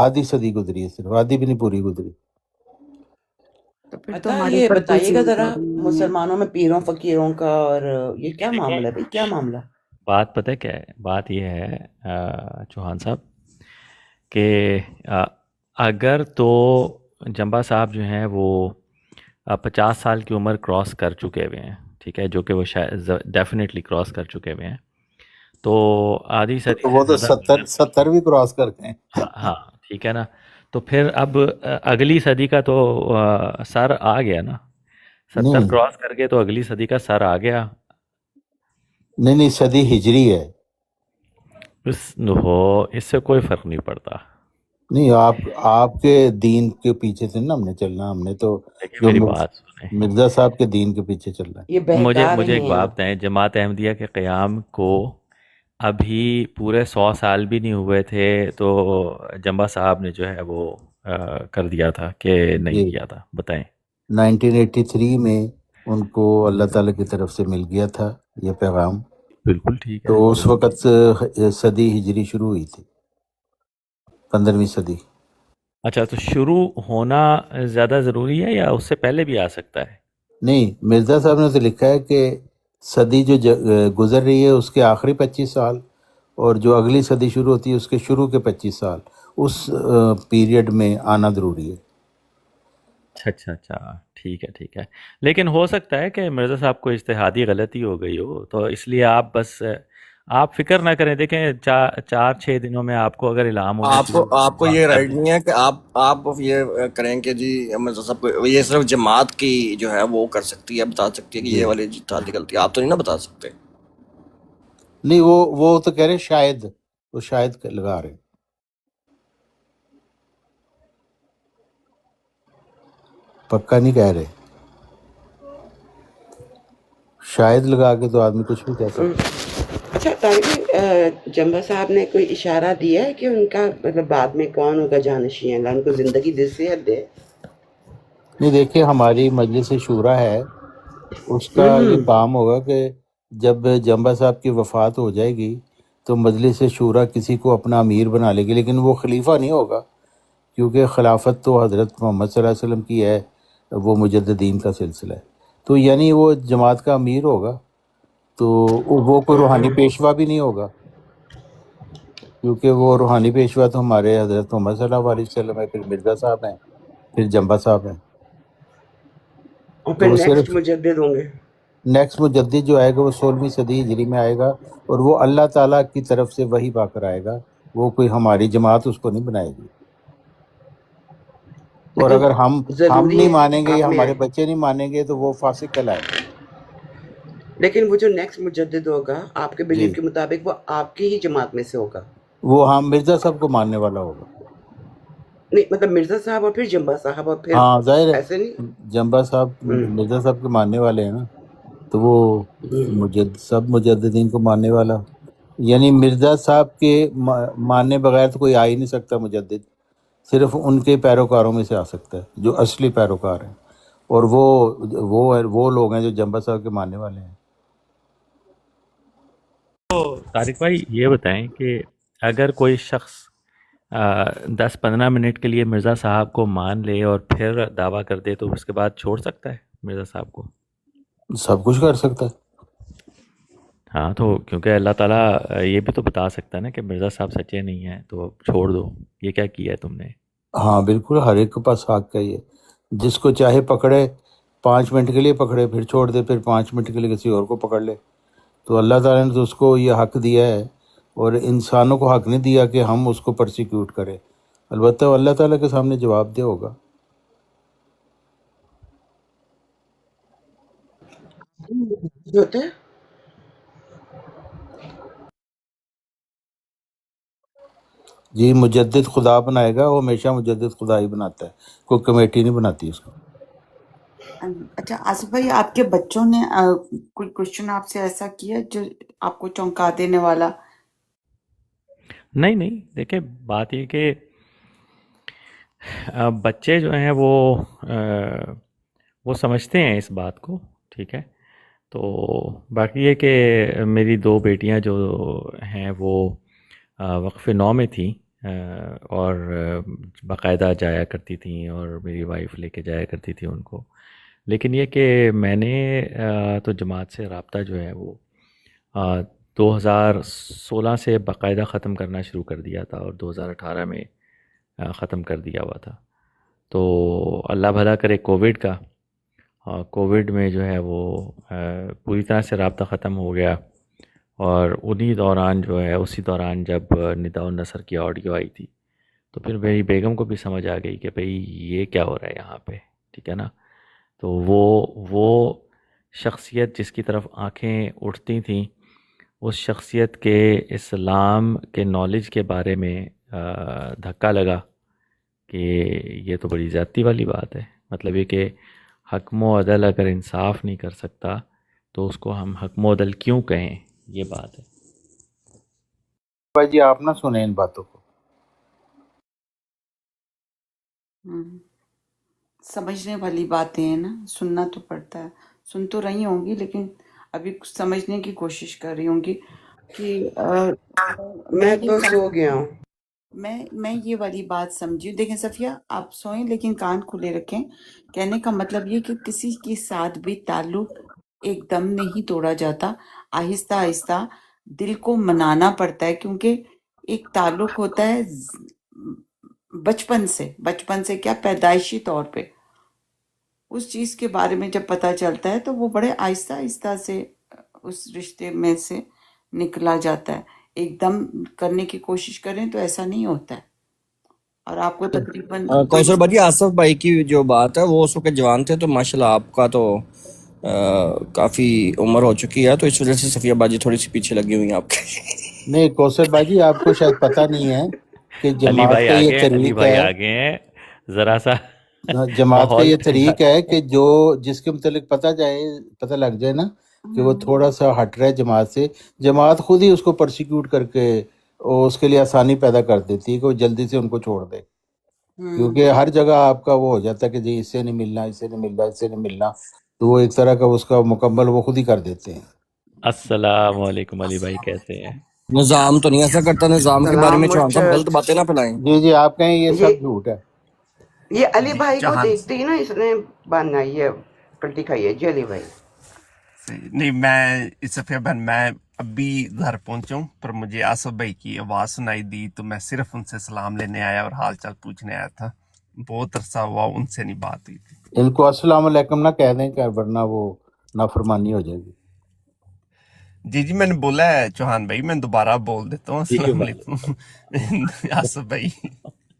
آدھی صدی گزری ہے، صرف آدھی بھی نہیں پوری گزری. تو پھر تو عطا ہمارے یہ اوپر کوئی بتائیے گا ذمہ ذرا داری نہیں ہے. مسلمانوں میں پیروں فقیروں کا اور یہ کیا دیکھیں، معاملہ ہے بھائی، کیا معاملہ؟ بات پتہ کیا ہے؟ بات یہ ہے چوہان صاحب کہ اگر تو جمبا صاحب جو ہیں وہ 50 سال کی عمر کراس کر چکے ہوئے ہیں، ٹھیک ہے، جو کہ وہ شاید ڈیفینیٹلی کراس کر چکے ہوئے ہیں، تو آدھی صدی وہ سے تو زیادہ 70 بھی کراس کر گئے. ہاں ٹھیک ہے نا. تو پھر اب اگلی صدی کا تو سر آ گیا نا. 70 نہیں کراس کر کے تو اگلی صدی کا سر آ گیا. نہیں، صدی ہجری ہے. اس سے کوئی فرق نہیں پڑتا. نہیں، آپ کے دین کے پیچھے سے نا ہم نے چلنا، ہم نے تو لیکن جو میری بات سنیں، مرزا صاحب کے دین کے پیچھے چل رہا ہے. یہ بہکا مجھے رہے ایک ہیں بات آپ. بتائیں، جماعت احمدیہ کے قیام کو ابھی پورے 100 سال بھی نہیں ہوئے تھے تو جمبا صاحب نے جو ہے وہ کر دیا تھا کہ نہیں یہ کیا تھا؟ بتائیں. 1983 میں ان کو اللہ تعالیٰ کی طرف سے مل گیا تھا یہ پیغام، بالکل ٹھیک ہے. تو اس وقت صدی ہجری شروع ہوئی تھی، 15ویں صدی. اچھا، تو شروع ہونا زیادہ ضروری ہے یا اس سے پہلے بھی آ سکتا ہے؟ نہیں، مرزا صاحب نے تو لکھا ہے کہ صدی جو گزر رہی ہے اس کے آخری 25 سال اور جو اگلی صدی شروع ہوتی ہے اس کے شروع کے 25 سال، اس پیریڈ میں آنا ضروری ہے. اچھا ٹھیک ہے. لیکن ہو سکتا ہے کہ مرزا صاحب کو اجتہادی غلطی ہو گئی ہو، تو اس لیے آپ فکر نہ کریں. دیکھیں 4-6 دنوں میں آپ کو اگر الہام ہونا آپ کو یہ رائٹ نہیں ہے کہ آپ یہ کریں کہ جی مرزا صاحب کو یہ صرف جماعت کی جو ہے وہ کر سکتی ہے، بتا سکتی ہے کہ یہ والی اجتہادی غلطی آپ تو نہیں نا بتا سکتے. نہیں، وہ تو کہہ رہے شاید، وہ شاید لگا رہے ہیں. پکا نہیں کہہ رہے، شاید لگا کے تو آدمی کچھ بھی کہہ سکتا. اچھا طارق جمبا صاحب نے کوئی اشارہ دیا ہے کہ ان کا مطلب بعد میں کون ہوگا جانشین؟ اللہ ان کو زندگی دے، صحت دے. نہیں، دیکھیے ہماری مجلس شورا ہے، اس کا یہ کام ہوگا کہ جب جمبا صاحب کی وفات ہو جائے گی تو مجلس شورا کسی کو اپنا امیر بنا لے گی، لیکن وہ خلیفہ نہیں ہوگا کیونکہ خلافت تو حضرت محمد صلی اللہ علیہ وسلم کی ہے، وہ مجددین کا سلسلہ ہے. تو یعنی وہ جماعت کا امیر ہوگا، تو وہ کوئی روحانی پیشوا بھی نہیں ہوگا کیونکہ وہ روحانی پیشوا تو ہمارے حضرت محمد صلی اللہ علیہ وسلم ہے، پھر مرزا صاحب ہیں، پھر جمبا صاحب ہیں. اور تو پھر وہ نیکسٹ صرف مجدد ہوں گے. نیکسٹ مجدد جو آئے گا وہ 16ویں صدی ہجری میں آئے گا اور وہ اللہ تعالیٰ کی طرف سے وحی پا کر آئے گا، وہ کوئی ہماری جماعت اس کو نہیں بنائے گی. اور لیکن اگر ہم ضروری نہیں ہے مانیں گے آپ یا میں ہمارے آئے، بچے نہیں مانیں گے تو وہ فاسق کہلائیں گے. لیکن وہ جو نیکسٹ مجدد ہوگا آپ کے بلیف جی کے مطابق وہ آپ کی ہی جماعت میں سے ہوگا. وہ ہم مرزا صاحب کو ماننے والا ہوگا. نہیں مطلب مرزا صاحب اور پھر جمبا صاحب اور پھر ہاں ظاہر ہے ایسے نہیں. جنبا صاحب مرزا صاحب کے ماننے والے ہیں نا، تو وہ سب مجددین کو ماننے والا، یعنی مرزا صاحب کے ماننے بغیر تو کوئی آ ہی نہیں سکتا مجدد، صرف ان کے پیروکاروں میں سے آ سکتا ہے جو اصلی پیروکار ہیں، اور وہ لوگ ہیں جو جنبا صاحب کے ماننے والے ہیں. طارق بھائی یہ بتائیں کہ اگر کوئی شخص 10-15 منٹ کے لیے مرزا صاحب کو مان لے اور پھر دعویٰ کر دے تو اس کے بعد چھوڑ سکتا ہے مرزا صاحب کو؟ سب کچھ کر سکتا ہے. ہاں تو کیونکہ اللہ تعالیٰ یہ بھی تو بتا سکتا ہے نا کہ مرزا صاحب سچے نہیں ہیں تو چھوڑ دو، یہ کیا کیا ہے تم نے؟ ہاں بالکل، ہر ایک کے پاس حق ہے. یہ جس کو چاہے پکڑے، 5 منٹ کے لیے پکڑے پھر چھوڑ دے، پھر 5 منٹ کے لیے کسی اور کو پکڑ لے. تو اللہ تعالیٰ نے تو اس کو یہ حق دیا ہے، اور انسانوں کو حق نہیں دیا کہ ہم اس کو پرسیکیوٹ کریں. البتہ وہ اللہ تعالیٰ کے سامنے جواب دہ ہوگا. جو ہوتے ہیں جی مجدد خدا بنائے گا، وہ ہمیشہ مجدد خدا ہی بناتا ہے، کوئی کمیٹی نہیں بناتی اس کو. اچھا آصف بھائی، آپ کے بچوں نے کوئی کوشچن آپ سے ایسا کیا جو آپ کو چونکا دینے والا؟ نہیں دیکھیں بات یہ کہ بچے جو ہیں وہ سمجھتے ہیں اس بات کو، ٹھیک ہے. تو باقی یہ کہ میری 2 بیٹیاں جو ہیں وہ وقف 9 میں تھیں اور باقاعدہ جایا کرتی تھیں، اور میری وائف لے کے جایا کرتی تھی ان کو. لیکن یہ کہ میں نے تو جماعت سے رابطہ جو ہے وہ 2016 سے باقاعدہ ختم کرنا شروع کر دیا تھا، اور 2018 میں ختم کر دیا ہوا تھا. تو اللہ بھلا کرے کووڈ میں جو ہے وہ پوری طرح سے رابطہ ختم ہو گیا، اور اسی دوران جب ندا النصر کی آڈیو آئی تھی تو پھر میری بیگم کو بھی سمجھ آ گئی کہ بھئی یہ کیا ہو رہا ہے یہاں پہ، ٹھیک ہے نا. تو وہ شخصیت جس کی طرف آنکھیں اٹھتی تھیں، اس شخصیت کے اسلام کے نالج کے بارے میں دھکا لگا کہ یہ تو بڑی زیادتی والی بات ہے. مطلب یہ کہ حکم و عدل اگر انصاف نہیں کر سکتا تو اس کو ہم حکم و عدل کیوں کہیں، یہ بات ہے. بھائی جی آپ نہ سنیں ان باتوں کو. سمجھنے والی باتیں ہیں نا، سننا تو پڑتا ہے. سن تو رہی ہوں گی لیکن ابھی کچھ سمجھنے کی کوشش کر رہی ہوں گی کہ میں تو سو گیا ہوں. میں یہ والی بات سمجھی. دیکھیں صفیہ، آپ سوئیں لیکن کان کھلے رکھیں. کہنے کا مطلب یہ کہ کسی کے ساتھ بھی تعلق ایک دم نہیں توڑا جاتا، آہستہ آہستہ دل کو منانا پڑتا ہے، کیونکہ ایک تعلق ہوتا ہے بچپن سے کیا پیدائشی طور پہ اس چیز کے بارے میں جب پتہ چلتا ہے تو وہ بڑے آہستہ آہستہ سے اس رشتے میں سے نکلا جاتا ہے. ایک دم کرنے کی کوشش کریں تو ایسا نہیں ہوتا ہے. اور آپ کو تقریباً کوثر بھائی آصف بھائی کی جو بات ہے وہ اس وقت جوان تھے، تو ماشاءاللہ آپ کا تو کافی عمر ہو چکی ہے، تو اس وجہ سے صفیہ باجی تھوڑی سی پیچھے لگی ہوئی ہیں آپ کے. نہیں کوثر باجی آپ کو شاید پتہ نہیں ہے کہ علی جماعت بھائی کا یہ آگے طریق ہے، ذرا سا جماعت کا ماحول یہ ٹھنڈا. طریق ہے کہ جو جس کے متعلق پتہ لگ جائے نا کہ وہ تھوڑا سا ہٹ رہا ہے جماعت سے، جماعت خود ہی اس کو پرسیکیوٹ کر کے اس کے لیے آسانی پیدا کر دیتی ہے کہ وہ جلدی سے ان کو چھوڑ دے. کیونکہ ہر جگہ آپ کا وہ ہو جاتا ہے کہ جی اس سے نہیں ملنا، اس سے نہیں ملنا، اس سے نہیں ملنا، تو وہ ایک طرح کا اس کا مکمل وہ خود ہی کر دیتے ہیں. السلام علیکم علی بھائی، کیسے ہیں؟ نظام تو نہیں ایسا کرتا، نظام کے بارے میں چوہان صاحب مرشد، غلط باتیں نہ پھیلائیں. جی آپ کہیں یہ یہ سب جھوٹ ہے. یہ علی بھائی کو چوہان دیکھتے ہی نا اس نے بننا یہ پلٹی کھائی ہے. جی علی بھائی نہیں، میں صفیہ بہن میں ابھی گھر پہنچا ہوں، پر مجھے آصف بھائی کی آواز سنائی دی تو میں صرف ان سے سلام لینے آیا اور حال چال پوچھنے آیا تھا. بہت عرصہ ہوا ان سے نہیں بات ہوئی تھی. ان کو السلام علیکم نہ کہہ دیں کہ ورنہ وہ نافرمانی ہو جائے گی. جی میں نے بولا ہے چوہان بھائی، میں دوبارہ بول دیتا ہوں ٹھیک ہے السلام بھائی. علیکم آصف بھائی.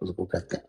اس کو کہتے ہیں۔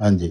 ہاں جی،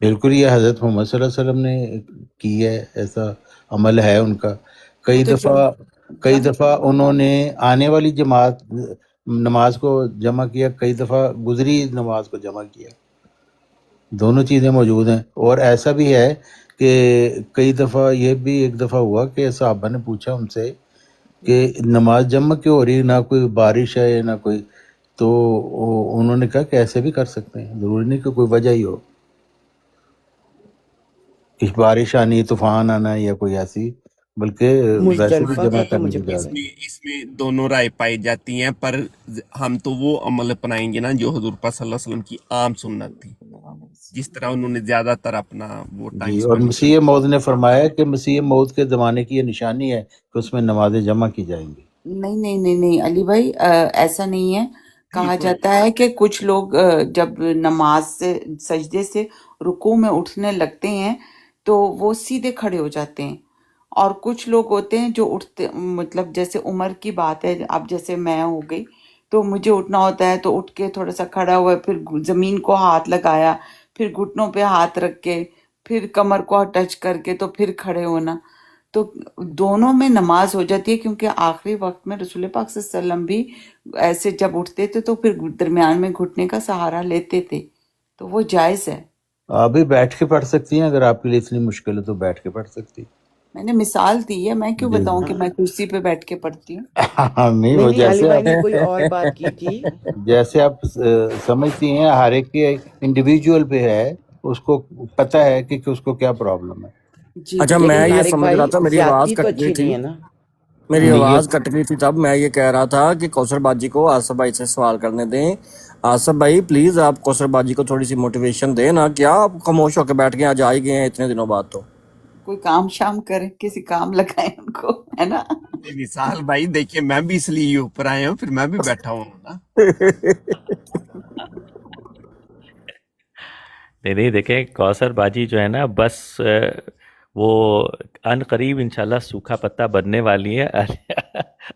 بالکل یہ حضرت محمد صلی اللہ علیہ وسلم نے کی ہے، ایسا عمل ہے ان کا۔ کئی تو دفعہ انہوں نے آنے والی جماعت نماز کو جمع کیا، کئی دفعہ گزری نماز کو جمع کیا، دونوں چیزیں موجود ہیں۔ اور ایسا بھی ہے کہ کئی دفعہ یہ بھی ایک دفعہ ہوا کہ صحابہ نے پوچھا ان سے کہ نماز جمع کیوں ہو رہی، نہ کوئی بارش ہے نہ کوئی، تو انہوں نے کہا کہ ایسے بھی کر سکتے ہیں، ضروری نہیں کہ کوئی وجہ ہی ہو، کہ بارش آنی، طوفان آنا یا کوئی ایسی، بلکہ ویسے بھی مزدلفہ جمع کا تو کرنے مجھے کی پتہ اجازت۔ ہے۔ اس میں دونوں رائے پائی جاتی ہیں، پر ہم تو وہ عمل اپنائیں گے نا جو حضور پاک صلی اللہ علیہ وسلم کی عام سنت تھی، جس طرح انہوں نے زیادہ تر اپنا وہ ٹائم جی، اور سپینڈ مسیح موعود نے فرمایا کہ مسیح موعود کے زمانے کی یہ نشانی ہے کہ اس میں نمازیں جمع کی جائیں گی۔ نہیں علی بھائی، ایسا نہیں ہے۔ کہا جاتا ہے کہ کچھ لوگ جب نماز سے سجدے سے رکوع میں اٹھنے لگتے ہیں تو وہ سیدھے کھڑے ہو جاتے ہیں، اور کچھ لوگ ہوتے ہیں جو اٹھتے، مطلب جیسے عمر کی بات ہے، اب جیسے میں ہو گئی تو مجھے اٹھنا ہوتا ہے تو اٹھ کے تھوڑا سا کھڑا ہوا، پھر زمین کو ہاتھ لگایا، پھر گھٹنوں پہ ہاتھ رکھ کے، پھر کمر کو ٹچ کر کے تو پھر کھڑے ہونا، تو دونوں میں نماز ہو جاتی ہے، کیونکہ آخری وقت میں رسول پاک صلی اللہ علیہ وسلم بھی ایسے جب اٹھتے تھے تو پھر درمیان میں گھٹنے کا سہارا لیتے تھے، تو وہ جائز ہے۔ آپ بھی بیٹھ کے پڑھ سکتی ہیں، اگر آپ کے لیے اتنی مشکل ہے تو بیٹھ کے پڑھ سکتی میں نے مثال دی ہے، میں کیوں جی۔ بتاؤں کہ میں کرسی پہ بیٹھ کے پڑھتی ہوں؟ نہیں، وہ نہیں، علی بھائی نے کوئی اور بات کی تھی۔ جیسے آپ سمجھتی ہیں، ہر ایک کے انڈیویجول پہ ہے، اس کو پتہ ہے کہ اس کو کیا پرابلم ہے۔ جی اچھا، بالکل۔ میں لیکن یہ طارق سمجھ رہا بھائی تھا، میری آواز زیادتی تو کٹ گئی اچھی تھی، نہیں ہے نا۔ میری نہیں، یہ آواز کٹ گئی تھی، تب میں یہ کہہ رہا تھا کہ کوثر باجی کو آصف بھائی سے سوال کرنے دیں۔ آصف بھائی پلیز آپ کوثر باجی کو تھوڑی سی موٹیویشن دیں نا، کیا آپ خاموش ہو کے بیٹھ گئے، آج آ ہی گئے ہیں اتنے دنوں بعد تو۔ کوئی کام شام کریں، کسی کام لگائیں ان کو، ہے نا؟ وصال بھائی دیکھیے، میں بھی اس لیے اوپر آیا ہوں، پھر میں بھی بیٹھا ہوں نا۔ نہیں دیکھیں، کوثر باجی جو ہے نا، بس وہ ان قریب انشاءاللہ سوکھا پتا بننے والی ہے۔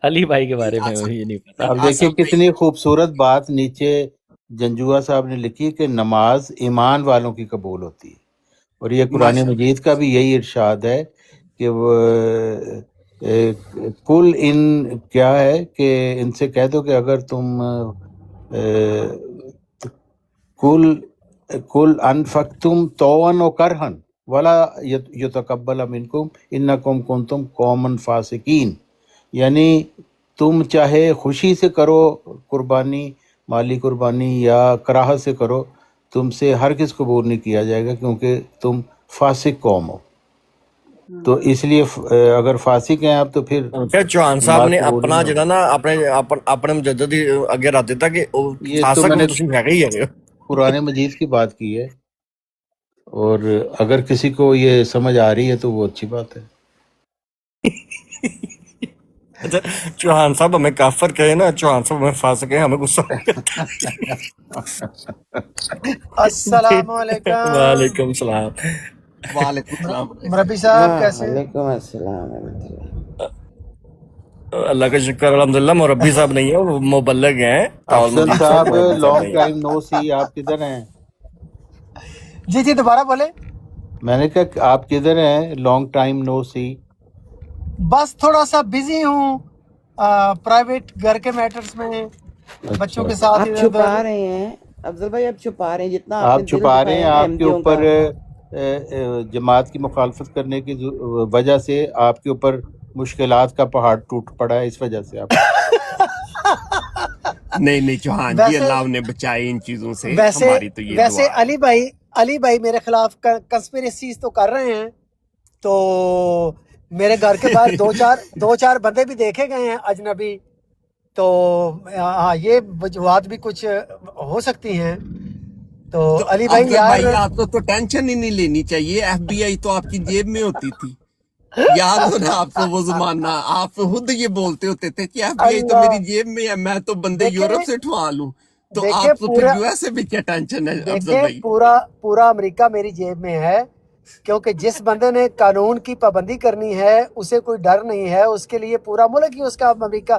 علی بھائی کے بارے میں مجھے نہیں پتا۔ اب دیکھیں کتنی خوبصورت بات نیچے جنجوا صاحب نے لکھی کہ نماز ایمان والوں کی قبول ہوتی ہے، اور یہ قرآن مجید کا بھی یہی ارشاد ہے کہ وہ کل ان کیا ہے کہ ان سے کہہ دو کہ اگر تم کل انفقتم طوعا و کرہن ولا یتقبل منکم انکم کنتم قوما فاسقین، یعنی تم چاہے خوشی سے کرو قربانی، مالی قربانی، یا کراہت سے کرو، تم سے ہرگز قبول نہیں کیا جائے گا، کیونکہ تم فاسق قوم ہو۔ تو اس لیے اگر فاسق ہیں آپ تو پھر چوہان صاحب نے نماز قبول اپنا نہیں جڑا ہوگی۔ نا اپنے مجدد ہی اگے رکھ دیتا کہ یہ تو فاسق میں نے تسی ہے ہی ہے۔ قرآن مجید کی بات کی ہے، اور اگر کسی کو یہ سمجھ آ رہی ہے تو وہ اچھی بات ہے۔ اچھا، چوہان صاحب ہمیں کافر کہے نا، چوہان صاحب ہمیں فاسق کہے، ہمیں غصہ السلام علیکم۔ وعلیکم السلام۔ وعلیکم السلام۔ مربی صاحب ہاں، کیسے ہیں؟ وعلیکم السلام ورحمۃ اللہ۔ اللہ کا شکر الحمدللہ، مربی صاحب نہیں ہے، وہ مبلغ ہیں، طاول افضل مجید صاحب مربی صاحب لانگ نہیں ہے۔ ٹائم نو سی، آپ کدھر ہیں؟ جی دوبارہ بولیں۔ میں نے کہا کہ آپ کدھر ہیں؟ لانگ ٹائم نو سی۔ بس تھوڑا سا بزی ہوں پرائیویٹ گھر کے میٹرز میں، بچوں کے ساتھ آپ ادھر چھپا ادھر۔ رہے ہیں افضل بھائی، آپ چھپا رہے ہیں جتنا آپ نے آپ دل چھپا رہے ہیں، دکھایا نا آپ کے احمدیوں کا۔ اوپر جماعت کی مخالفت کرنے کی وجہ سے آپ کے اوپر مشکلات کا پہاڑ ٹوٹ پڑا ہے، اس وجہ سے آپ نہیں چوہان جی، اللہ انہیں بچائے ان چیزوں سے، ہماری تو یہ ویسے دعا ہے۔ علی بھائی میرے خلاف کنسپیریسیز تو کر رہے ہیں، تو میرے گھر کے باہر دو چار بندے بھی دیکھے گئے ہیں اجنبی، تو ہاں یہ وجوہات بھی کچھ ہو سکتی ہیں۔ تو علی بھائی افضل یار، بھائی آپ کو تو ٹینشن ہی نہیں لینی چاہیے، ایف بی آئی تو آپ کی جیب میں ہوتی تھی، یاد ہو نا آپ کو وہ زمانہ، آپ خود یہ بولتے ہوتے تھے کہ ایف بی آئی تو میری جیب میں ہے، میں تو بندے یورپ سے اٹھوا لوں، تو آپ کو پھر یو ایس سے بھی کیا ٹینشن ہے افضل بھائی؟ پورا امریکہ میری جیب میں ہے، کیونکہ جس بندے نے قانون کی پابندی کرنی ہے اسے کوئی ڈر نہیں ہے، اس کے لیے پورا ملک ہی اس کا امریکہ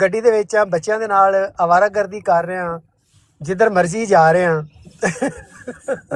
ਗੱਡੀ ਦੇ ਵਿੱਚ ਆ, ਬੱਚਿਆਂ ਦੇ ਨਾਲ ਆਵਾਰਾਗਰਦੀ ਕਰ ਰਿਹਾ, ਜਿੱਧਰ ਮਰਜ਼ੀ ਜਾ ਰਹੇ ਹਾਂ।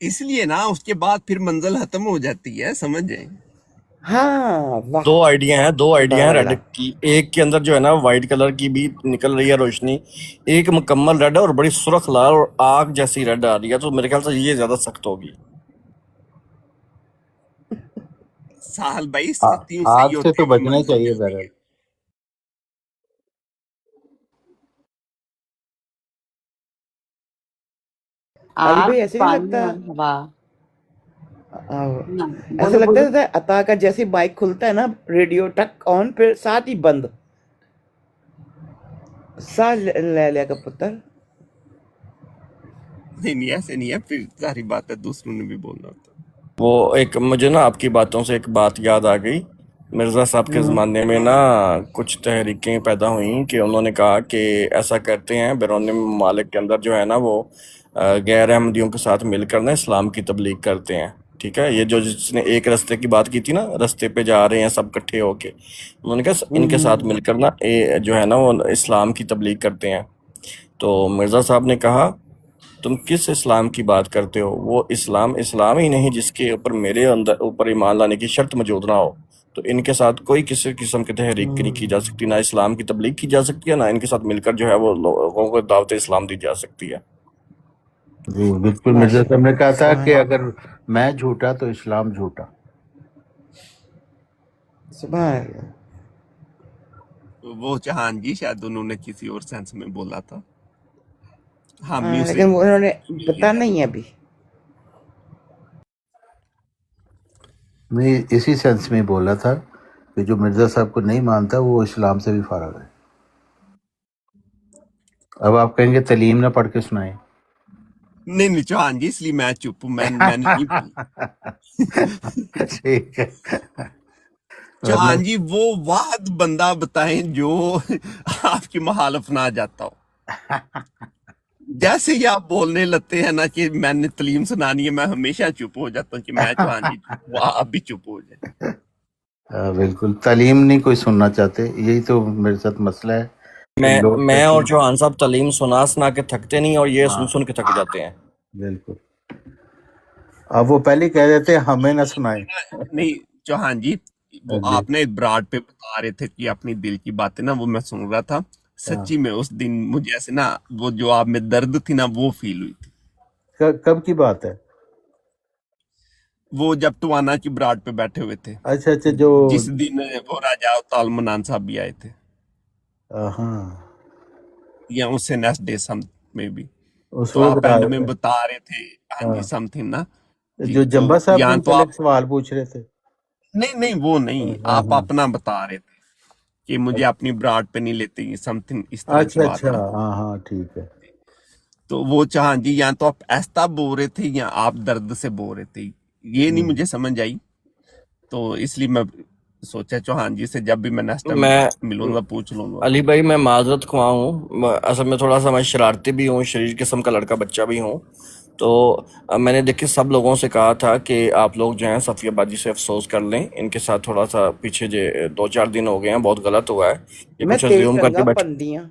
اس لیے نا اس کے بعد پھر منزل ختم ہو جاتی ہے، سمجھ جائیں۔ ہاں واہ دو آئیڈیا ہیں سبحان ریڈ اللہ کی، ایک کے اندر جو ہے نا وائٹ کلر کی بھی نکل رہی ہے روشنی، ایک مکمل ریڈ ہے اور بڑی سرخ لال اور آگ جیسی ریڈ آ رہی ہے، تو میرے خیال سے یہ زیادہ سخت ہوگی۔ ساحل بھائی سختیوں سے آگ ہی سے ہوتے تو ہوئے بچنا منزل چاہیے ملتی بہرحال۔ ہے۔ علی آگ بھائی ایسے نہیں پانی لگتا اور ہوا۔ ایسا بولو لگتا بولو۔ ہے عطا کا جیسے مائک کھلتا ہے نا ریڈیو ٹک آن پھر ساتھ ہی بند، سا لے لیا کا پتر۔ نہیں ایسے نہیں ہے، پھر ظاہری بات ہے دوسروں نے بھی بولنا ہوتا ہے۔ وہ ایک مجھے نا آپ کی باتوں سے ایک بات یاد آ گئی، مرزا صاحب کے زمانے میں نا کچھ تحریکیں پیدا ہوئیں کہ انہوں نے کہا کہ ایسا کرتے ہیں بیرون ممالک کے اندر جو ہے نا وہ غیر احمدیوں کے ساتھ مل کر نا اسلام کی تبلیغ کرتے ہیں، ٹھیک ہے؟ یہ جو جس نے ایک رستے کی بات کی تھی نا، رستے پہ جا رہے ہیں سب کٹھے ہو کے، انہوں نے کہا ان کے ساتھ مل کر نا جو ہے نا وہ اسلام کی تبلیغ کرتے ہیں۔ تو مرزا صاحب نے کہا تم کس اسلام کی بات کرتے ہو؟ وہ اسلام ہی نہیں جس کے اوپر میرے اوپر ایمان لانے کی شرط موجود نہ ہو، تو ان کے ساتھ کوئی کسی قسم کی تحریک نہیں کی جا سکتی، نہ اسلام کی تبلیغ کی جا سکتی ہے، نہ ان کے ساتھ مل کر جو ہے وہ لوگوں کو دعوت اسلام دی جا سکتی ہے۔ جی بالکل، مرزا صاحب نے کہا تھا کہ اگر میں جھوٹا تو اسلام جھوٹا۔ سبحان اللہ۔ وہ چہان جی شاید انہوں نے کسی اور سینس میں بولا تھا، حامیوں سے لیکن انہوں نے مل کے پتا جاتے۔ نہیں ہے ابھی۔ نہیں اسی سینس میں بولا تھا کہ جو مرزا صاحب کو نہیں مانتا وہ اسلام سے بھی فارغ ہے۔ اب آپ کہیں گے تعلیم نہ پڑھ کے سنائیں۔ نہیں چوہان جی، اس لیے میں چپ ہوں، میں نے نہیں بولی۔ ٹھیک ہے، چوہان جی وہ واحد بندہ بتائیں جو آپ کی مخالف نہ جاتا ہو۔ جیسے ہی آپ بولنے لگتے ہیں نا کہ میں نے تعلیم سنانی ہے، میں ہمیشہ چپ ہو جاتا ہوں کہ میں چوہان جی چپ ہوں، آپ بھی چپ ہو جائیں۔ بالکل تعلیم نہیں کوئی سننا چاہتے، یہی تو میرے ساتھ مسئلہ ہے کہ لوگ میں کہتے اور ہیں چوہان صاحب تعلیم سنا کے تھکتے نہیں، اور یہ سن کے تھک جاتے ہیں۔ بالکل، اب وہ پہلے کہہ دیتے ہیں ہمیں نہ سنائیں۔ نہیں چوہان جی، وہ جی آپ نے براڈ پہ بتا رہے تھے کہ اپنی دل کی باتیں نا، وہ میں سن رہا تھا، سچی میں اس دن مجھے ایسے نا وہ جو آپ میں درد تھی نا وہ فیل ہوئی تھی۔ کب کی بات ہے؟ وہ جب ٹوانا کی براڈ پہ بیٹھے ہوئے تھے، اچھا جو جس دن وہ راجا تال منان صاحب بھی آئے تھے، ہاں یا اس سے نیکسٹ ڈے سم میں بھی، اس تو آپ اینڈ وقت میں بتا رہے تھے ہاں جی سم تھنگ نا جی، جو تو جمبا صاحب یا تو آپ متعلق سوال پوچھ رہے تھے۔ نہیں وہ نہیں، آپ اپنا بتا رہے تھے کہ مجھے اپنی براڈ پہ نہیں لیتے، سم تھنگ اس طرح کی بات اچھا نا۔ ہاں ٹھیک ہے۔ تو وہ چاہاں جی یا تو آپ ایستا بول رہے تھے یا آپ درد سے بول رہے تھے، یہ نہیں مجھے سمجھ آئی، تو اس لیے میں سوچا چوہان جی سے جب بھی میں نیکسٹ ٹائم میں ملوں گا پوچھ لوں گا۔ علی بھائی میں معذرت خواہ ہوں، اصل میں تھوڑا سا میں شرارتی بھی ہوں، شریر قسم کا لڑکا بچہ بھی ہوں، تو میں نے دیکھے سب لوگوں سے کہا تھا کہ آپ لوگ جو ہیں صفیہ باجی سے افسوس کر لیں، ان کے ساتھ تھوڑا سا پیچھے 2-4 دن ہو گئے ہیں، بہت غلط ہوا ہے، یہ میں کچھ تیری ازیوم کر کے کنگا بیٹھے۔ پندیاں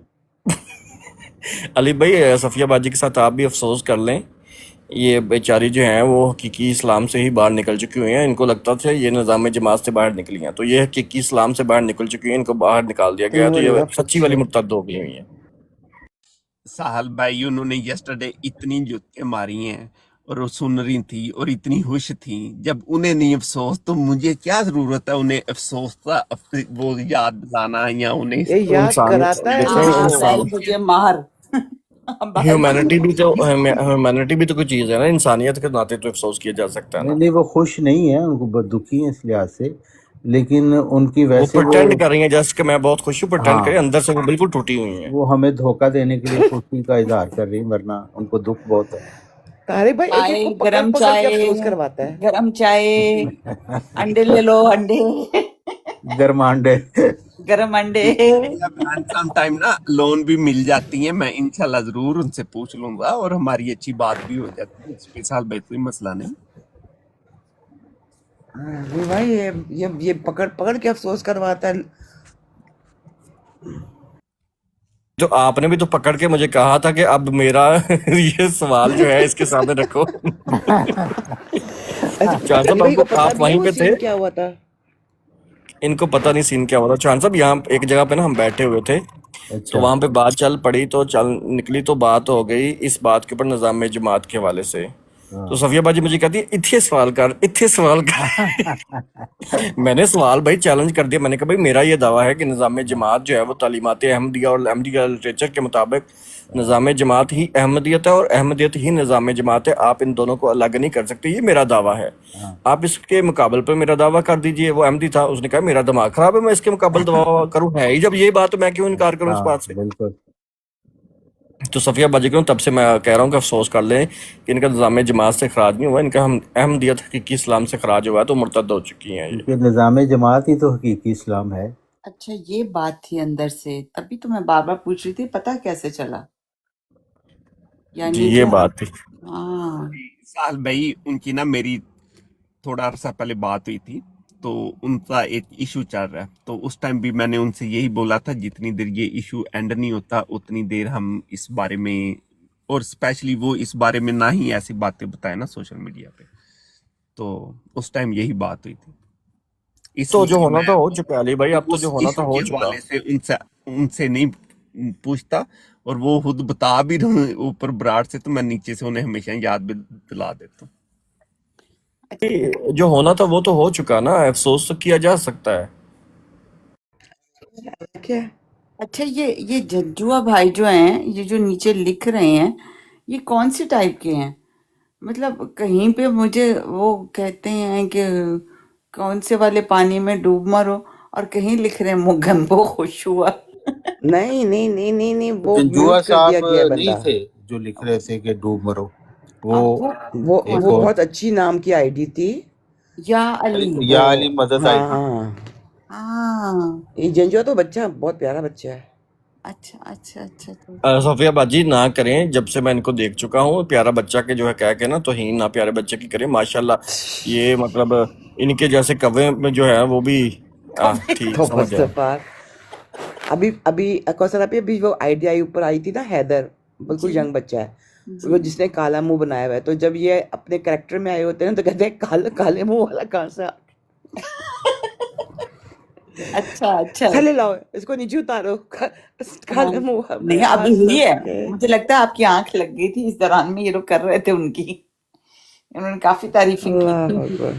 علی بھائی صفیہ باجی کے ساتھ آپ بھی افسوس کر لیں، یہ بیچاری جو ہیں وہ حقیقی اسلام سے ہی باہر نکل چکی ہوئی ہیں، ان کو لگتا تھا یہ نظام جماعت سے باہر نکلی ہیں، تو یہ حقیقی اسلام سے باہر نکل چکی ہیں، ان کو باہر نکال دیا گیا ہے، تو یہ سچی والی مرتد ہو گئی ہوئی ہیں۔ ساحل بھائی انہوں نے یسٹرڈے اتنی جوتیں ماری ہیں اور وہ سن رہی تھی اور اتنی خوش تھیں، جب انہیں نہیں افسوس تو مجھے کیا ضرورت ہے انہیں افسوس کا وہ یاد دلانا یا انہیں یہ یاد کراتا ہے دیکھیں ان ہاں کو۔ پہلے مجھے مار ہیومینٹی بھی تو کوئی چیز ہے نا، انسانیت کے ناطے تو افسوس کیا جا سکتا ہے نا۔ نہیں وہ خوش نہیں ہیں، ان کو بہت دکھی ہیں اس لحاظ سے، لیکن ان کی وہ ویسے پرٹینڈ کر رہی ہیں جیسے کہ میں بہت خوش ہوں، پرٹینڈ ہاں کریں، اندر سے وہ بالکل ٹوٹی ہوئی ہیں۔ وہ ہمیں دھوکہ دینے کے لیے خوشی کا اظہار کر رہی ہیں، ورنہ ان کو دکھ بہت ہے۔ طارق بھائی ایک ایک چائے، کو پکڑ گرم پکڑ کے چائے، افسوس کرواتا ہے۔ گرم چائے، انڈے لے لو، انڈے، گرمانڈے گرم انڈے۔ سم ٹائم نا لون بھی مل جاتی ہیں، میں انشاءاللہ ضرور ان سے پوچھ لوں گا اور ہماری اچھی بات بھی ہو جاتی ہے، اس پہ سال بھائی کوئی مسئلہ نہیں۔ یہ بھائی یہ پکڑ پکڑ کے افسوس کرواتا ہے۔ جو آپ نے بھی تو پکڑ کے مجھے کہا تھا کہ اب میرا یہ سوال جو ہے اس کے سامنے رکھو. چان صاحب علی بھائی کو پتا آپ بھی ہے وہیں وہ پہ تھے؟ سین کیا ہوا تھا؟ ان کو پتہ نہیں سین کیا ہوا تھا. چان صاحب یہاں ایک جگہ پہ نا ہم بیٹھے ہوئے تھے تو اچھا وہاں پہ بات چل پڑی تو نکلی تو بات ہو گئی اس بات کے اوپر نظام جماعت کے حوالے سے. تو صفیہ باجی مجھے کہتی ہے اتھے سوال کر. میں نے سوال بھائی چیلنج کر دیا. میں نے کہا بھائی میرا یہ دعویٰ ہے کہ نظام جماعت جو ہے وہ تعلیمات احمدیہ اور احمدیہ لٹریچر کے مطابق نظام جماعت ہی احمدیت ہے اور احمدیت ہی نظام جماعت ہے. آپ ان دونوں کو الگ نہیں کر سکتے. یہ میرا دعویٰ ہے. آپ اس کے مقابل پہ میرا دعویٰ کر دیجئے. وہ احمدی تھا, اس نے کہا میرا دماغ خراب ہے میں اس کے مقابل دعویٰ کروں. ہے ہی جب یہ بات تو میں کیوں انکار کروں اس بات سے. بالکل. تو صفیہ باجی کو تب سے میں کہہ رہا ہوں کہ افسوس کر لیں کہ ان کا نظام جماعت سے خراج نہیں ہوا. ان کا احمدیت حقیقی اسلام سے خراج ہوا ہے تو مرتد ہو چکی ہیں. کیونکہ نظام جماعت ہی تو حقیقی اسلام ہے. اچھا یہ بات تھی اندر سے، تبھی تو میں بار بار پوچھ رہی تھی پتہ کیسے چلا؟ جی یعنی یہ جو بات تھی. ہاں سال بھائی ان کی نا میری تھوڑا عرصہ پہلے بات ہوئی تھی تو ان کا ایک ایشو چل رہا ہے. تو اس ٹائم بھی میں نے ان سے یہی بولا تھا جتنی دیر یہ ایشو اینڈ نہیں ہوتا اتنی دیر ہم اس بارے میں، اور اسپیشلی وہ اس بارے میں نہ ہی ایسی باتیں بتائیں نا سوشل میڈیا پہ. تو اس ٹائم یہی بات ہوئی تھی. اس تو جو لیے ہونا میں تھا ہو چکا علی بھائی. اب تو اس جو ہونا تھا ایشو ہو کے چکا. حوالے سے ان سے نہیں پوچھتا، اور وہ خود بتا بھی رہے ہیں اوپر براڈ سے، تو میں نیچے سے انہیں ہمیشہ یاد بھی دلا دیتا ہوں. جو ہونا تھا وہ تو ہو چکا نا. افسوس تو کیا جا سکتا ہے. کیا اچھا یہ ججوا بھائی جو ہیں، یہ جو نیچے لکھ رہے ہیں، یہ کون سی ٹائپ کے ہیں؟ مطلب کہیں پہ مجھے وہ کہتے ہیں کہ کون سے والے پانی میں ڈوب مرو، اور کہیں لکھ رہے ہیں مگمبو خوش ہوا. نہیں نہیں نہیں نہیں نہیں، وہ جنجوا میوٹ کر دیا صاحب گیا نہیں بندہ. تھے جو لکھ رہے تھے کہ ڈوب مرو. وہ اب وہ ایک وہ اور بہت اچھی نام کی آئی ڈی تھی. یا علی وہ یا علی مدد ہاں آئی تھی. ہاں، ہاں یہ جنجو تو بچہ بہت پیارا بچہ ہے. اچھا اچھا اچھا صفیہ باجی نہ کریں. جب سے میں ان کو دیکھ چکا ہوں پیارا بچہ کے جو ہے کہہ کے نا توہین نہ پیارے بچے کی کریں. ماشاءاللہ یہ مطلب ان کے جیسے کوے میں جو ہے وہ بھی ٹھیک تو سمجھ جائیں. مستفار ابھی کوثر ابھی وہ آئیڈیا اوپر آئی تھی نا، حیدر بالکل جی ینگ بچہ ہے جی وہ، جس نے کالا منہ بنایا ہوا ہے. تو جب یہ اپنے کریکٹر میں آئے ہوتے ہیں تو کہتے ہیں کالے منہ والا کہاں سے اچھا اچھا تھلے لاؤ اس کو نیچے اتارو، ہاں کالے منہ نہیں اب کہاں یہی ہے. سے. مجھے لگتا ہے آپ کی آنکھ لگ گئی تھی اس دوران میں یہ لوگ کر رہے تھے ان کی، انہوں نے کافی تعریفیں کی تھی. اللہ اکبر.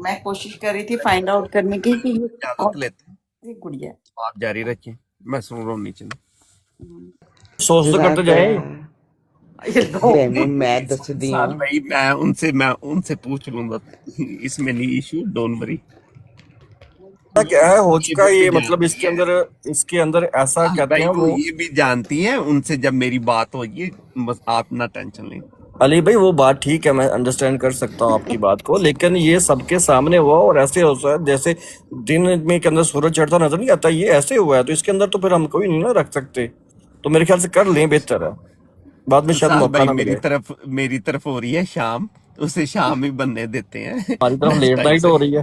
میں کوشش کر رہی تھی فائنڈ آؤٹ کرنے کی کہ یہ کون اجازت لیتے ہیں، سی گڑیا ہے. آپ جاری رکھیں، میں سن رہا ہوں نیچے. سوچ تو کرتے جزاک جائیں. اللہ. یہ لو میں دس دی سال ہوں. بھائی میں ان سے پوچھ لوں گا، اس میں نہیں ایشو، ڈونٹ وری. کیا ہے ہو یہ چکا. یہ بھی مطلب جانتی ہے اس کے اندر ایسا سال کہتے بھائی، ہیں وہ وہ یہ بھی جانتی ہیں. ان سے جب میری بات ہوگی بس آپ نہ ٹینشن لیں. علی بھائی وہ بات ٹھیک ہے میں انڈرسٹینڈ کر سکتا ہوں آپ کی بات کو، لیکن یہ سب کے سامنے ہوا اور ایسے ہوتا ہے جیسے دن میں کے اندر سورج چڑھتا نظر نہیں آتا. یہ ایسے ہوا ہے تو اس کے اندر تو پھر ہم کوئی نہیں نہ رکھ سکتے. تو میرے خیال سے کر لیں بہتر ہے، بعد میں شاید سال موقع بھائی نہ ملے. میری طرف ہو رہی ہے شام، اسے شام ہی بننے دیتے ہیں ہماری طرف لنچ لیٹ ٹائم نائٹ سے. ہو رہی ہے.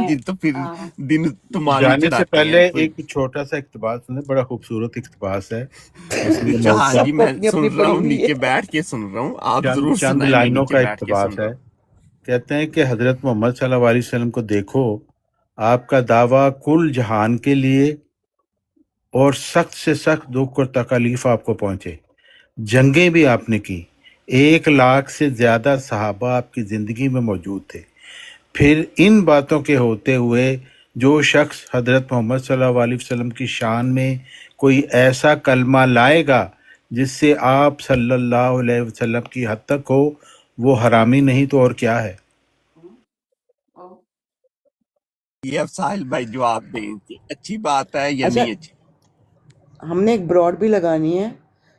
جی تو پھر دن تمہاری جانے سے چڑھاتے پہلے ہیں. ایک چھوٹا سا اقتباس سنیں، بڑا خوبصورت اقتباس ہے. اس میں اچھا ہاں جی، سب کو میں اپنی سن اپنی رہا پڑی ہوں، ہوئی ہے. نیچے بیٹھ کے سن رہا ہوں. آپ ضرور چند سنائیں، میں لائنوں نیچے کا بیٹھ کے سن اقتباس رہا ہے. ہوں. کہتے ہیں کہ حضرت محمد صلی اللہ علیہ وسلم کو دیکھو، آپ کا دعویٰ کل جہان کے لیے، اور سخت سے سخت دکھ اور تکالیف آپ کو پہنچے. جنگیں بھی آپ نے کی، 1,00,000 سے زیادہ صحابہ آپ کی زندگی میں موجود تھے. پھر ان باتوں کے ہوتے ہوئے جو شخص حضرت محمد صلی اللہ علیہ وسلم کی شان میں کوئی ایسا کلمہ لائے گا جس سے آپ صلی اللہ علیہ وسلم کی حد تک ہو، وہ حرامی نہیں تو اور کیا ہے. یہ اب ساحل بھائی جواب دیں کہ اچھی بات ہے یا اچھا نہیں اچھی. ہم نے ایک براڈ بھی لگانی ہے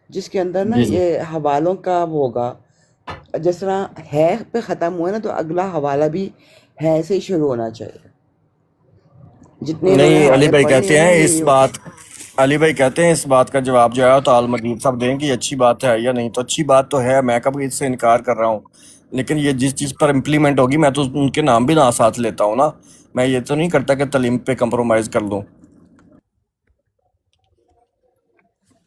جس کے اندر نا جی جی یہ حوالوں کا ہوگا. جس طرح ہے پہ ختم ہوا نا تو اگلا حوالہ بھی ہے سے ہی شروع ہونا چاہیے. جتنے انہوں نے نہیں. علی حوالے بھائی پڑھے کہتے ہیں نا ہیں یہ علی بھائی کہتے ہیں اس بات کا جواب جو ہے تو مجید صاحب دیں کہ یہ اچھی بات ہے یا نہیں. تو اچھی بات تو ہے، میں کبھی اس سے انکار کر رہا ہوں، لیکن یہ جس چیز پر امپلیمنٹ ہوگی میں تو ان کے نام بھی نہ ساتھ لیتا ہوں نا. میں یہ تو نہیں کرتا کہ تعلیم پہ کمپرومائز کر لوں.